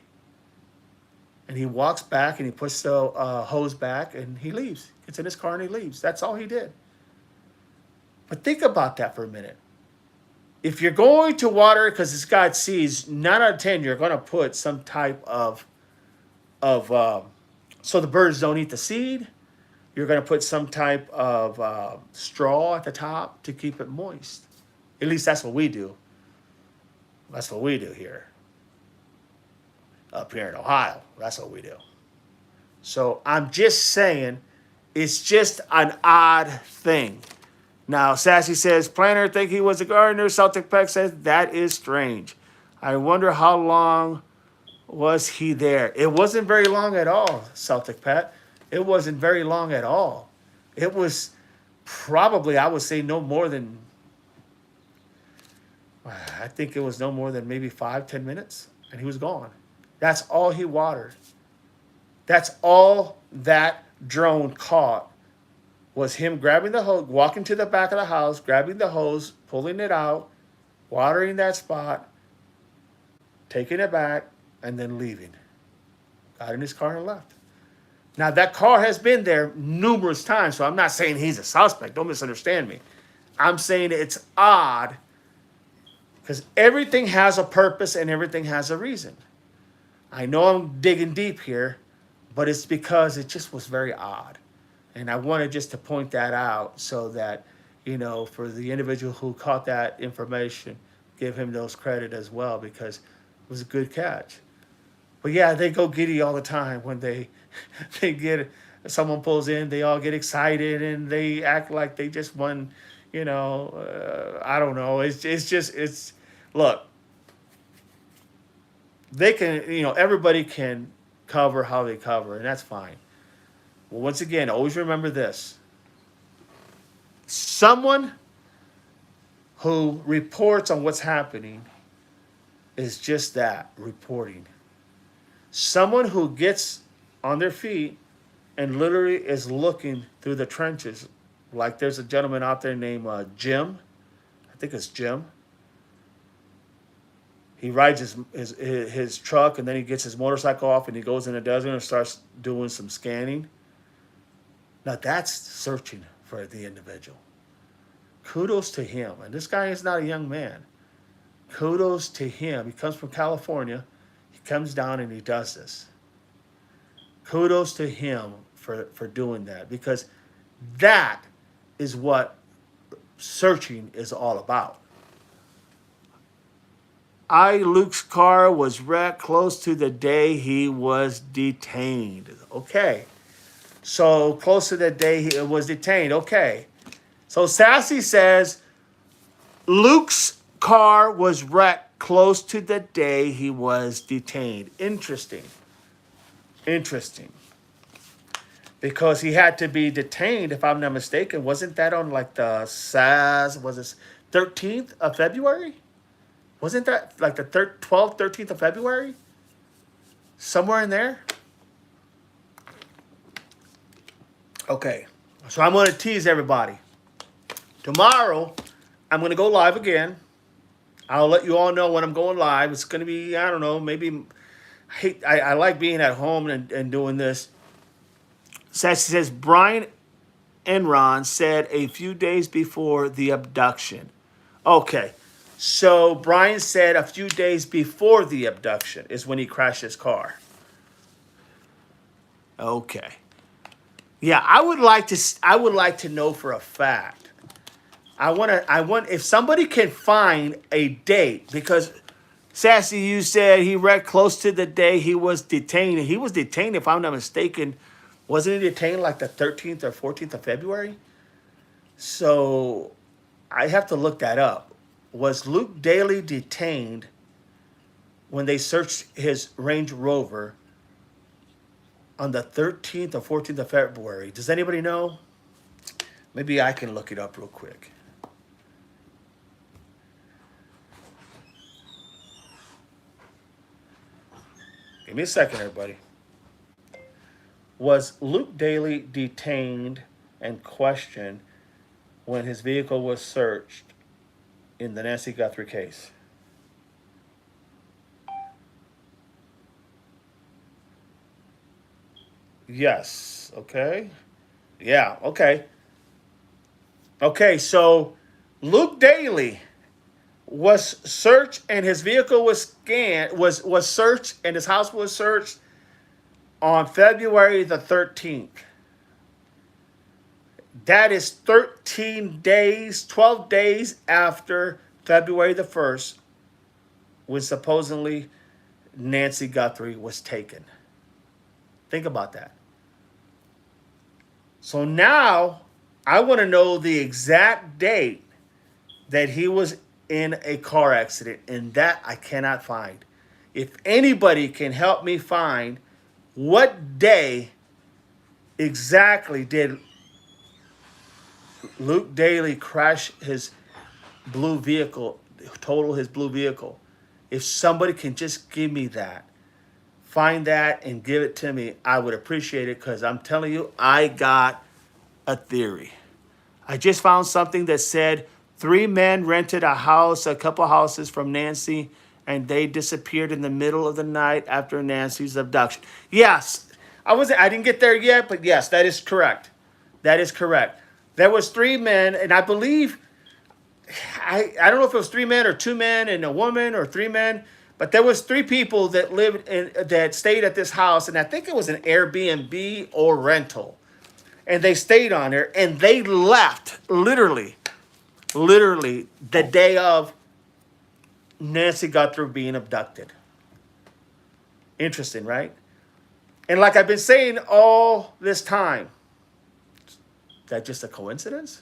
And he walks back and he puts the hose back and he leaves. Gets in his car and he leaves. That's all he did. But think about that for a minute. If you're going to water it because it's got seeds, 9 out of 10 you're going to put some type of so the birds don't eat the seed. You're going to put some type of straw at the top to keep it moist. At least that's what we do. That's what we do here. Up here in Ohio. That's what we do. So I'm just saying, it's just an odd thing. Now, Sassy says, Planner think he was a gardener. Celtic Peck says, that is strange. I wonder how long was he there. It wasn't very long at all, Celtic Pet. It wasn't very long at all. It was probably, I would say, no more than, I think it was no more than maybe 5-10 minutes, and he was gone. That's all he watered. That's all that drone caught was him grabbing the hose, walking to the back of the house, grabbing the hose, pulling it out, watering that spot, taking it back, and then leaving. Got in his car and left. Now, that car has been there numerous times, so I'm not saying he's a suspect. Don't misunderstand me. I'm saying it's odd because everything has a purpose and everything has a reason. I know I'm digging deep here, but it's because it just was very odd. And I wanted just to point that out so that, for the individual who caught that information, give him those credit as well because it was a good catch. But yeah, they go giddy all the time when they get, someone pulls in, they all get excited and they act like they just won, I don't know. It's look, they can, everybody can cover how they cover, and that's fine. Well, once again, always remember this. Someone who reports on what's happening is just that, reporting. Someone who gets on their feet and literally is looking through the trenches, like there's a gentleman out there named Jim. I think it's Jim. He rides his truck and then he gets his motorcycle off and he goes in the desert and starts doing some scanning. Now that's searching for the individual. Kudos to him. And this guy is not a young man. Kudos to him. He comes from California. He comes down and he does this. Kudos to him for doing that, because that is what searching is all about. Luke's car was wrecked close to the day he was detained. Okay. So close to the day he was detained. Okay. So Sassy says Luke's car was wrecked close to the day he was detained. Interesting. Interesting. Because he had to be detained, if I'm not mistaken. Wasn't that on like the was it 13th of February? Wasn't that like the 12th, 13th of February? Somewhere in there? Okay. So I'm going to tease everybody. Tomorrow, I'm going to go live again. I'll let you all know when I'm going live. It's going to be, I don't know, maybe... I like being at home and doing this. Sassy says, Brian Enron said a few days before the abduction. Okay. So Brian said a few days before the abduction is when he crashed his car. Okay. Yeah, I would like to know for a fact. If somebody can find a date, because Sassy, you said he wrecked close to the day he was detained. And he was detained, if I'm not mistaken, wasn't he detained like the 13th or 14th of February? So I have to look that up. Was Luke Daly detained when they searched his Range Rover on the 13th or 14th of February? Does anybody know? Maybe I can look it up real quick. Give me a second, everybody. Was Luke Daly detained and questioned when his vehicle was searched in the Nancy Guthrie case? Yes. Okay. Yeah. Okay. Okay. So Luke Daly was searched and his vehicle was scanned, was searched and his house was searched on February the 13th. That is 13 days, 12 days after February the 1st, when supposedly Nancy Guthrie was taken. Think about that. So now I want to know the exact date that he was in a car accident, and that I cannot find. If anybody can help me find what day exactly did Luke Daly crash his blue vehicle, total his blue vehicle, if somebody can just give me that, find that and give it to me, I would appreciate it, because I'm telling you, I got a theory. I just found something that said 3 men rented a couple houses from Nancy, and they disappeared in the middle of the night after Nancy's abduction. Yes, I didn't get there yet, but yes, that is correct. That is correct. There was 3 men, and I believe, I don't know if it was 3 men or 2 men and a woman, or 3 men, but there was 3 people that that stayed at this house, and I think it was an Airbnb or rental. And they stayed on there, and they left literally the day of Nancy Guthrie being abducted. Interesting, right? And like I've been saying all this time, is that just a coincidence?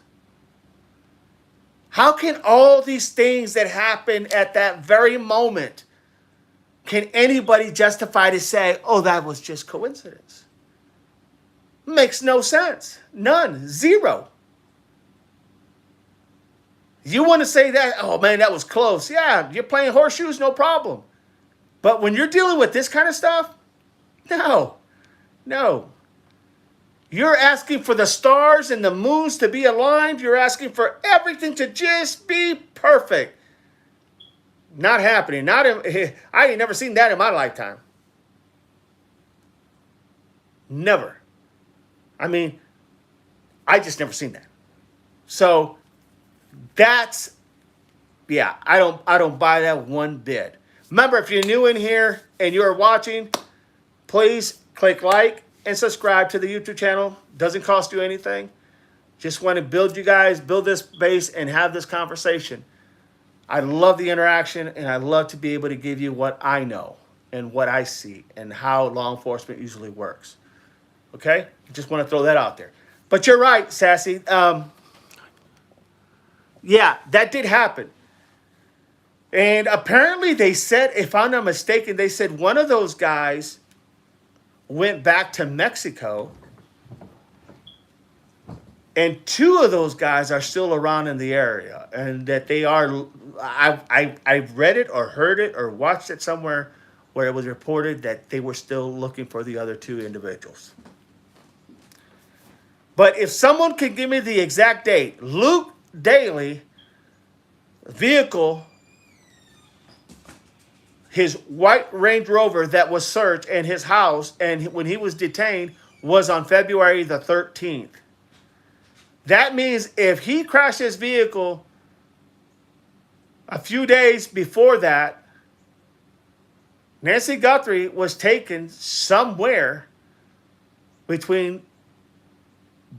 How can all these things that happen at that very moment, can anybody justify to say, oh, that was just coincidence? Makes no sense. None. Zero. You want to say that, oh man, that was close. Yeah, you're playing horseshoes, no problem. But when you're dealing with this kind of stuff, no. You're asking for the stars and the moons to be aligned. You're asking for everything to just be perfect. Not happening. I ain't never seen that in my lifetime. Never. I mean, I just never seen that. So that's, yeah, I don't buy that one bit. Remember, if you're new in here and you're watching, please click like and subscribe to the YouTube channel. Doesn't cost you anything. Just want to build this base and have this conversation. I love the interaction, and I love to be able to give you what I know and what I see and how law enforcement usually works. Okay? Just want to throw that out there. But you're right, Sassy. Yeah, that did happen. And apparently they said, if I'm not mistaken, they said one of those guys went back to Mexico, and two of those guys are still around in the area, and that they are. I've read it or heard it or watched it somewhere where it was reported that they were still looking for the other two individuals. But if someone could give me the exact date, Luke Daly vehicle, his white Range Rover that was searched, and his house, and when he was detained, was on February the 13th. That means if he crashed his vehicle a few days before that, Nancy Guthrie was taken somewhere between,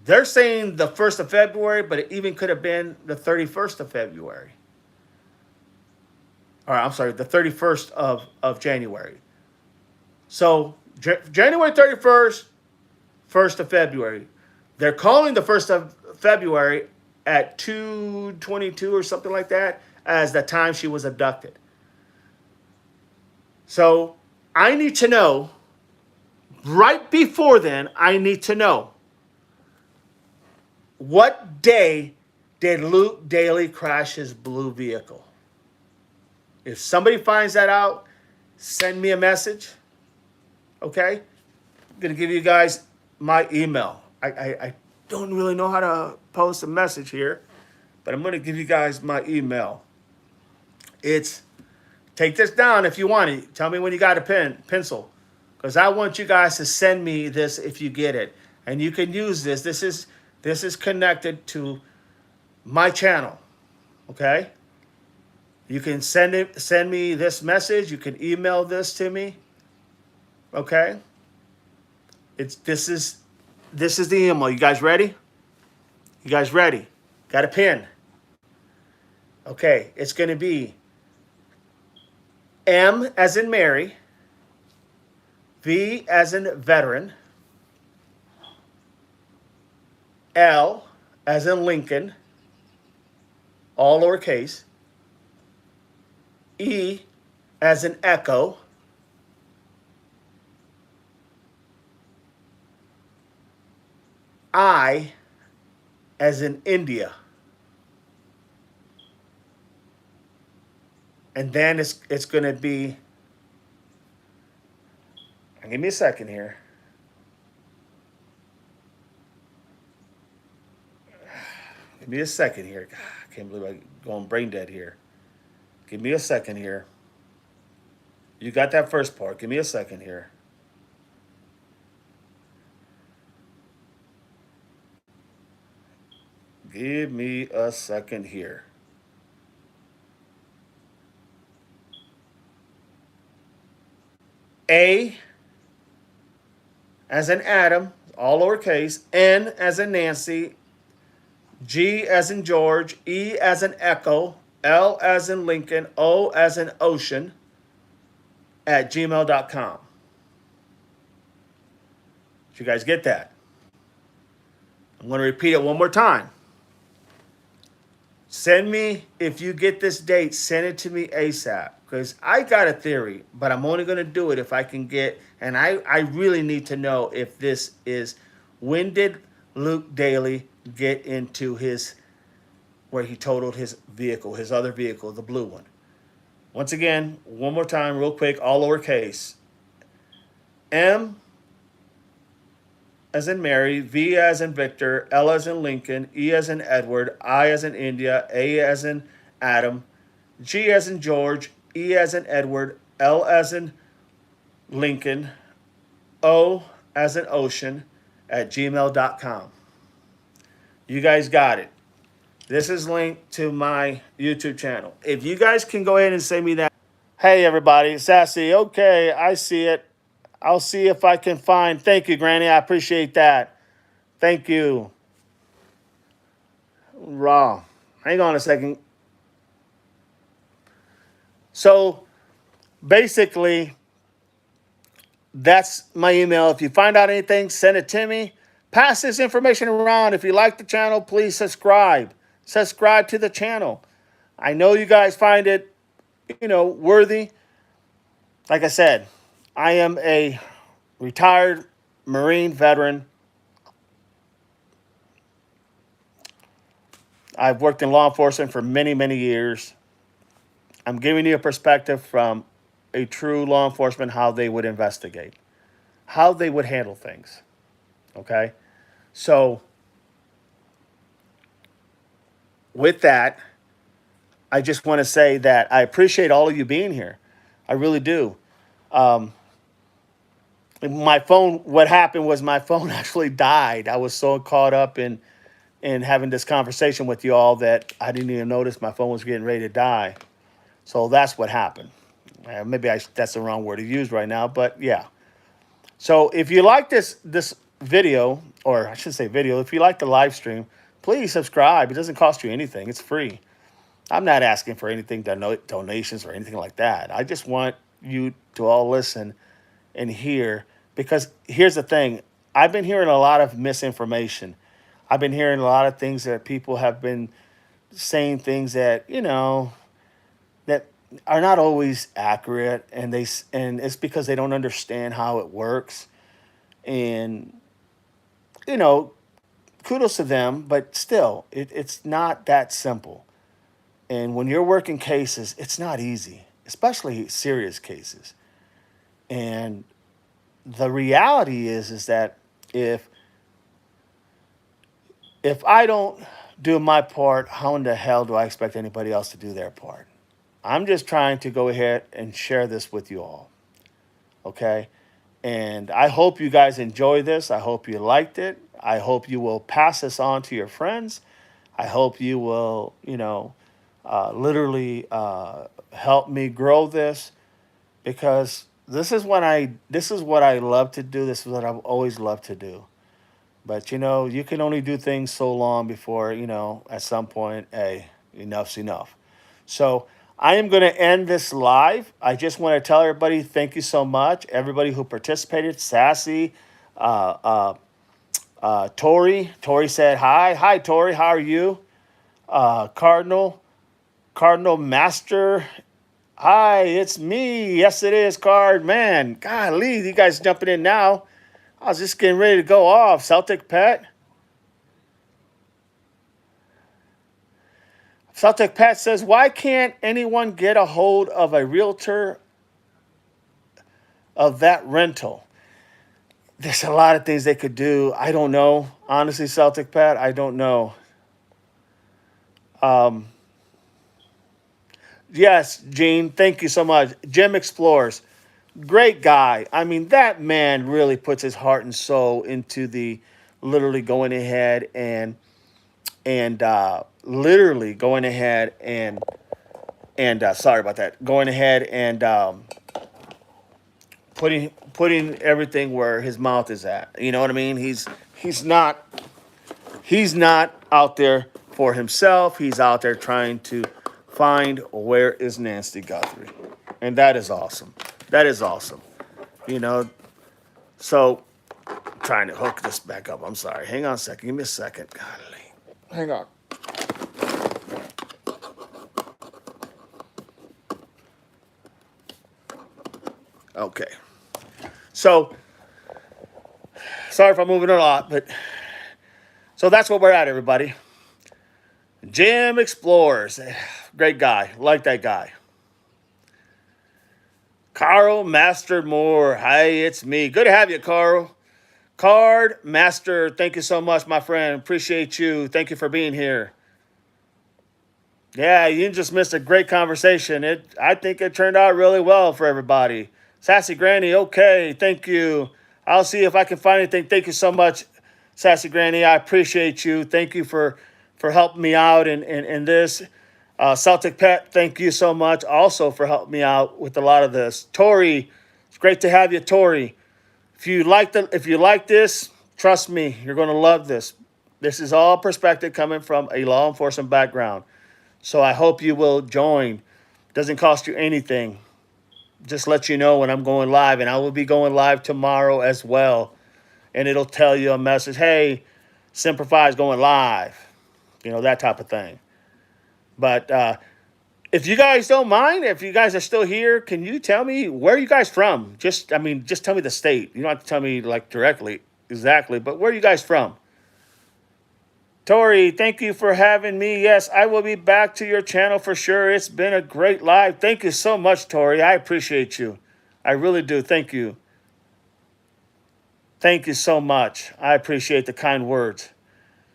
they're saying the 1st of February, but it even could have been the 31st of February. Or I'm sorry, the 31st of January. So January 31st, 1st of February. They're calling the 1st of February at 2:22 or something like that as the time she was abducted. So I need to know, right before then, I need to know, what day did Luke Daly crash his blue vehicle? If somebody finds that out, send me a message. Okay? I'm going to give you guys my email. I don't really know how to post a message here, but I'm going to give you guys my email. It's, take this down if you want it. Tell me when you got a pencil, because I want you guys to send me this if you get it. And you can use this. This is connected to my channel. Okay? You can send me this message. You can email this to me. Okay? This is the email. You guys ready? You guys ready? Got a pen? Okay, it's going to be M as in Mary, V as in veteran, L as in Lincoln, all lowercase, E as in echo, I as in India. And then it's going to be, give me a second here. Give me a second here. God, I can't believe I'm going brain dead here. Give me a second here. You got that first part. Give me a second here. Give me a second here. A as in Adam, all lowercase, N as in Nancy, G as in George, E as in Echo, L as in Lincoln, O as in Ocean, at gmail.com. Did you guys get that? I'm going to repeat it one more time. Send me, if you get this date, send it to me ASAP. Because I got a theory, but I'm only going to do it if I can get, and I really need to know if this is, when did Luke Daly get into his, where he totaled his vehicle, his other vehicle, the blue one. Once again, one more time, real quick, all lowercase. M as in Mary, V as in Victor, L as in Lincoln, E as in Edward, I as in India, A as in Adam, G as in George, E as in Edward, L as in Lincoln, O as in Ocean, at gmail.com. You guys got it. This is linked to my YouTube channel. If you guys can go ahead and send me that. Hey, everybody. Sassy. Okay, I see it. I'll see if I can find. Thank you, Granny. I appreciate that. Thank you. Raw. Hang on a second. So basically, that's my email. If you find out anything, send it to me. Pass this information around. If you like the channel, please subscribe. Subscribe to the channel. I know you guys find it, worthy. Like I said, I am a retired Marine veteran. I've worked in law enforcement for many, many years. I'm giving you a perspective from a true law enforcement, how they would investigate, how they would handle things. Okay? So, with that, I just want to say that I appreciate all of you being here. I really do. My phone, what happened was my phone actually died. I was so caught up in having this conversation with you all that I didn't even notice my phone was getting ready to die. So that's what happened. Maybe that's the wrong word to use right now, but yeah. So if you like this video, or I should say video, if you like the live stream, please subscribe. It doesn't cost you anything. It's free. I'm not asking for anything, donations or anything like that. I just want you to all listen and hear, because here's the thing. I've been hearing a lot of misinformation. I've been hearing a lot of things that people have been saying things that, that are not always accurate, and it's because they don't understand how it works. And kudos to them, but still, it's not that simple. And when you're working cases, it's not easy, especially serious cases. And the reality is that if I don't do my part, how in the hell do I expect anybody else to do their part? I'm just trying to go ahead and share this with you all. Okay? And I hope you guys enjoy this. I hope you liked it. I hope you will pass this on to your friends. I hope you will, literally help me grow this, because this is what I love to do. This is what I've always loved to do. But you can only do things so long before, at some point, hey, enough's enough. So I am going to end this live. I just want to tell everybody thank you so much. Everybody who participated, Sassy, Tori. Tori said hi. Hi, Tori. How are you? Cardinal Master. Hi, it's me. Yes, it is, Card. Man, golly, you guys jumping in now. I was just getting ready to go off. Celtic Pet. Celtic Pet says, why can't anyone get a hold of a realtor of that rental? There's a lot of things they could do. I don't know. Honestly, Celtic Pet, I don't know. Yes, Gene, thank you so much. Jim Explores, great guy. I mean, that man really puts his heart and soul into the literally going ahead and literally going ahead and sorry about that. Going ahead and putting everything where his mouth is at. You know what I mean? He's not out there for himself. He's out there trying to find where is Nancy Guthrie. And that is awesome. That is awesome. So trying to hook this back up. I'm sorry. Hang on a second. Give me a second. Golly. Hang on. Okay. So, sorry if I'm moving a lot, but so that's where we're at, everybody. Jim Explores. Great guy. Like that guy. Carl Master Moore. Hey, it's me. Good to have you, Carl. Card Master, thank you so much, my friend. Appreciate you. Thank you for being here. Yeah, you just missed a great conversation. I think it turned out really well for everybody. Sassy Granny, okay, thank you. I'll see if I can find anything. Thank you so much, Sassy Granny. I appreciate you. Thank you for helping me out in this. Celtic Pet, thank you so much also for helping me out with a lot of this. Tori, it's great to have you, Tori. If you like this, trust me, you're going to love this. This is all perspective coming from a law enforcement background. So I hope you will join. Doesn't cost you anything. Just let you know when I'm going live, and I will be going live tomorrow as well. And it'll tell you a message, hey, Simplify is going live. You know, that type of thing. But if you guys don't mind, if you guys are still here, can you tell me where are you guys from? Just tell me the state. You don't have to tell me like directly, exactly, but where are you guys from? Tori, thank you for having me. Yes, I will be back to your channel for sure. It's been a great live. Thank you so much, Tori. I appreciate you. I really do. Thank you. Thank you so much. I appreciate the kind words.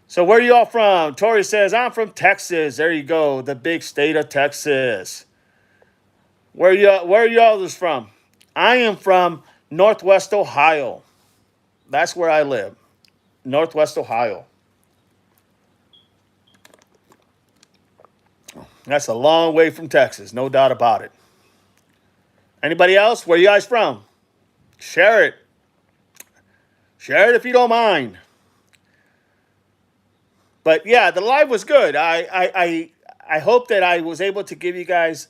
So where are you all from? Tori says, I'm from Texas. There you go, the big state of Texas. Where are y'all from? I am from Northwest Ohio. That's where I live. Northwest Ohio. That's a long way from Texas, no doubt about it. Anybody else? Where you guys from? Share it. Share it if you don't mind. But yeah, the live was good. I hope that I was able to give you guys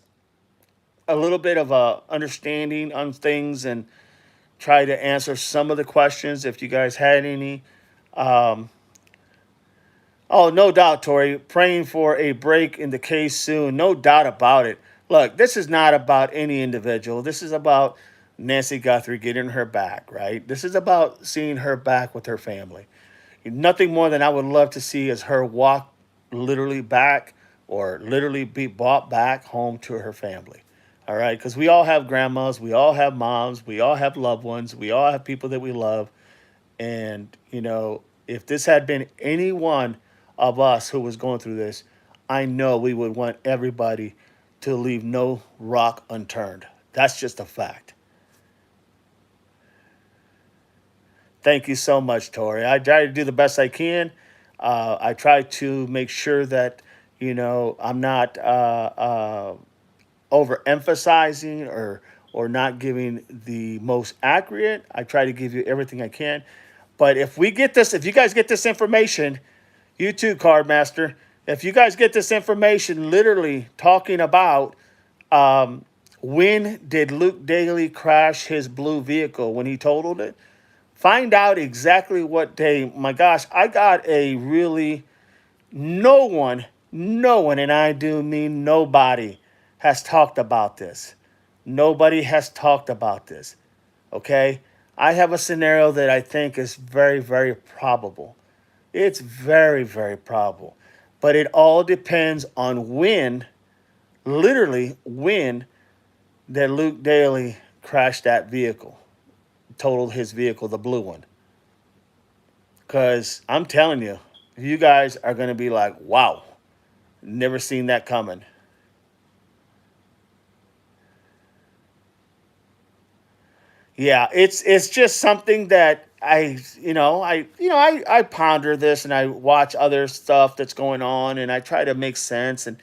a little bit of a understanding on things and try to answer some of the questions if you guys had any. Um, oh, no doubt, Tori. Praying for a break in the case soon. No doubt about it. Look, this is not about any individual. This is about Nancy Guthrie getting her back, right? This is about seeing her back with her family. Nothing more than I would love to see is her walk literally back or literally be brought back home to her family. All right, because we all have grandmas, we all have moms, we all have loved ones, we all have people that we love. And, you know, if this had been any one of us who was going through this, I know we would want everybody to leave no rock unturned. That's just a fact. Thank you so much, Tori. I try to do the best I can. I try to make sure that, you know, I'm not overemphasizing or not giving the most accurate. I try to give you everything I can. But if you guys get this information, you too, Card Master, if you guys get this information literally talking about when did Luke Daly crash his blue vehicle when he totaled it, find out exactly what day. My gosh, I got a really, no one, and I do mean nobody, has talked about this. Nobody has talked about this. Okay? I have a scenario that I think is very, very probable. It's very, very probable. But it all depends on when, literally, when that Luke Daly crashed that vehicle, totaled his vehicle, the blue one. Because I'm telling you, you guys are going to be like, wow, never seen that coming. Yeah, it's just something that I ponder this and I watch other stuff that's going on and I try to make sense and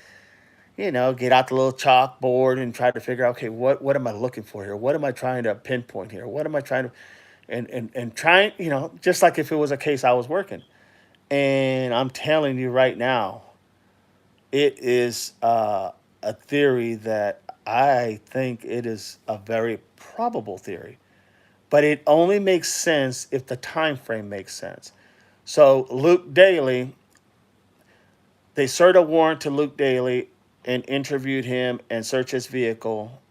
get out the little chalkboard and try to figure out, okay, what am I looking for here? What am I trying to pinpoint here? What am I trying to and trying, just like if it was a case I was working. And I'm telling you right now, it is a theory that I think it is a very probable theory. But it only makes sense if the time frame makes sense. So Luke Daly, they served a warrant to Luke Daly and interviewed him and searched his vehicle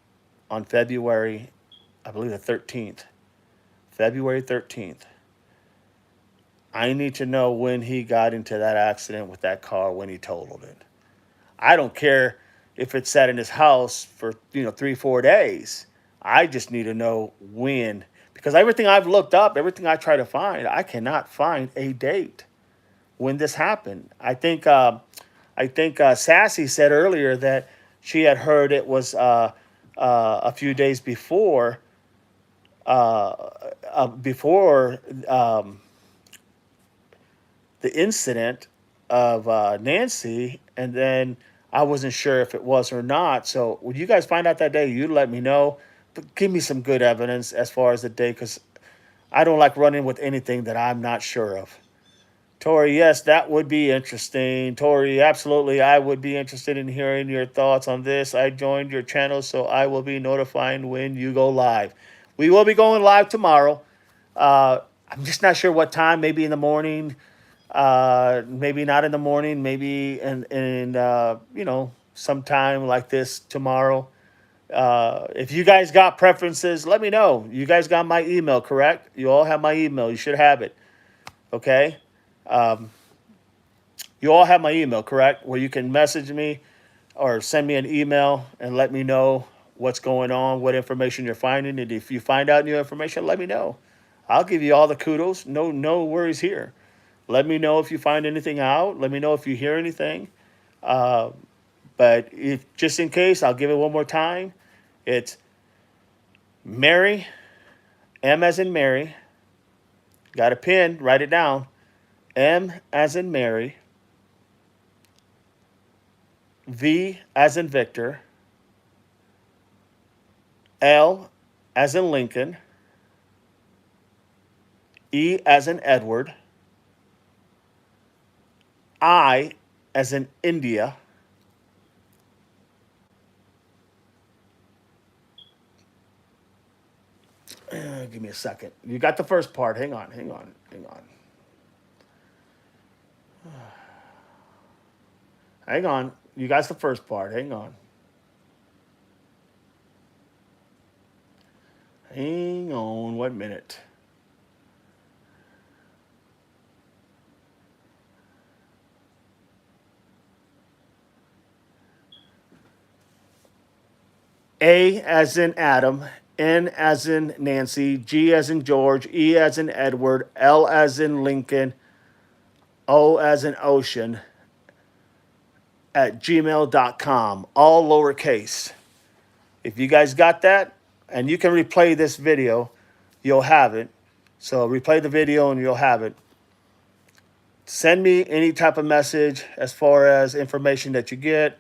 on February, I believe the 13th. February 13th. I need to know when he got into that accident with that car, when he totaled it. I don't care if it sat in his house for 3-4 days. I just need to know when, because everything I've looked up, everything I try to find, I cannot find a date when this happened. I think Sassy said earlier that she had heard it was a few days before the incident of Nancy, and then I wasn't sure if it was or not. So when you guys find out that day, you let me know. But give me some good evidence as far as the day, because I don't like running with anything that I'm not sure of. Tori, yes, that would be interesting. Tori, absolutely, I would be interested in hearing your thoughts on this. I joined your channel, so I will be notifying when you go live. We will be going live tomorrow. I'm just not sure what time. Maybe in the morning. Maybe not in the morning. Maybe in sometime like this tomorrow. If you guys got preferences, let me know. You guys got my email, correct? You all have my email. You should have it. Okay. You all have my email, correct? Where you can message me or send me an email and let me know what's going on, what information you're finding. And if you find out new information, let me know. I'll give you all the kudos. No worries here. Let me know if you find anything out. Let me know if you hear anything. But if just in case, I'll give it one more time. It's Mary, M as in Mary. Got a pen, write it down. M as in Mary, V as in Victor, L as in Lincoln, E as in Edward, I as in India, give me a second. You got the first part. Hang on. Hang on. You got the first part. Hang on. Hang on 1 minute. A as in Adam, N as in Nancy, G as in George, E as in Edward, L as in Lincoln, O as in Ocean, at gmail.com, all lowercase. If you guys got that, and you can replay this video, you'll have it. So replay the video and you'll have it. Send me any type of message as far as information that you get.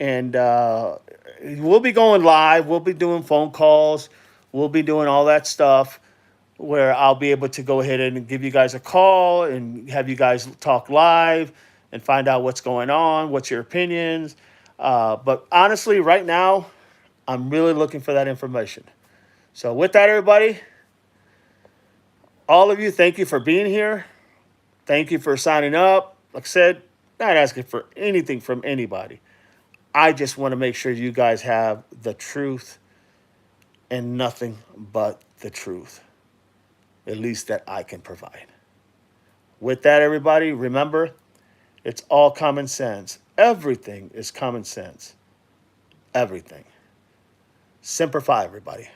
And we'll be going live. We'll be doing phone calls. We'll be doing all that stuff where I'll be able to go ahead and give you guys a call and have you guys talk live and find out what's going on, what's your opinions. But honestly, right now, I'm really looking for that information. So with that, everybody, all of you, thank you for being here. Thank you for signing up. Like I said, not asking for anything from anybody. I just want to make sure you guys have the truth and nothing but the truth, at least that I can provide. With that, everybody, remember, it's all common sense. Everything is common sense. Everything. Semper Fi, everybody.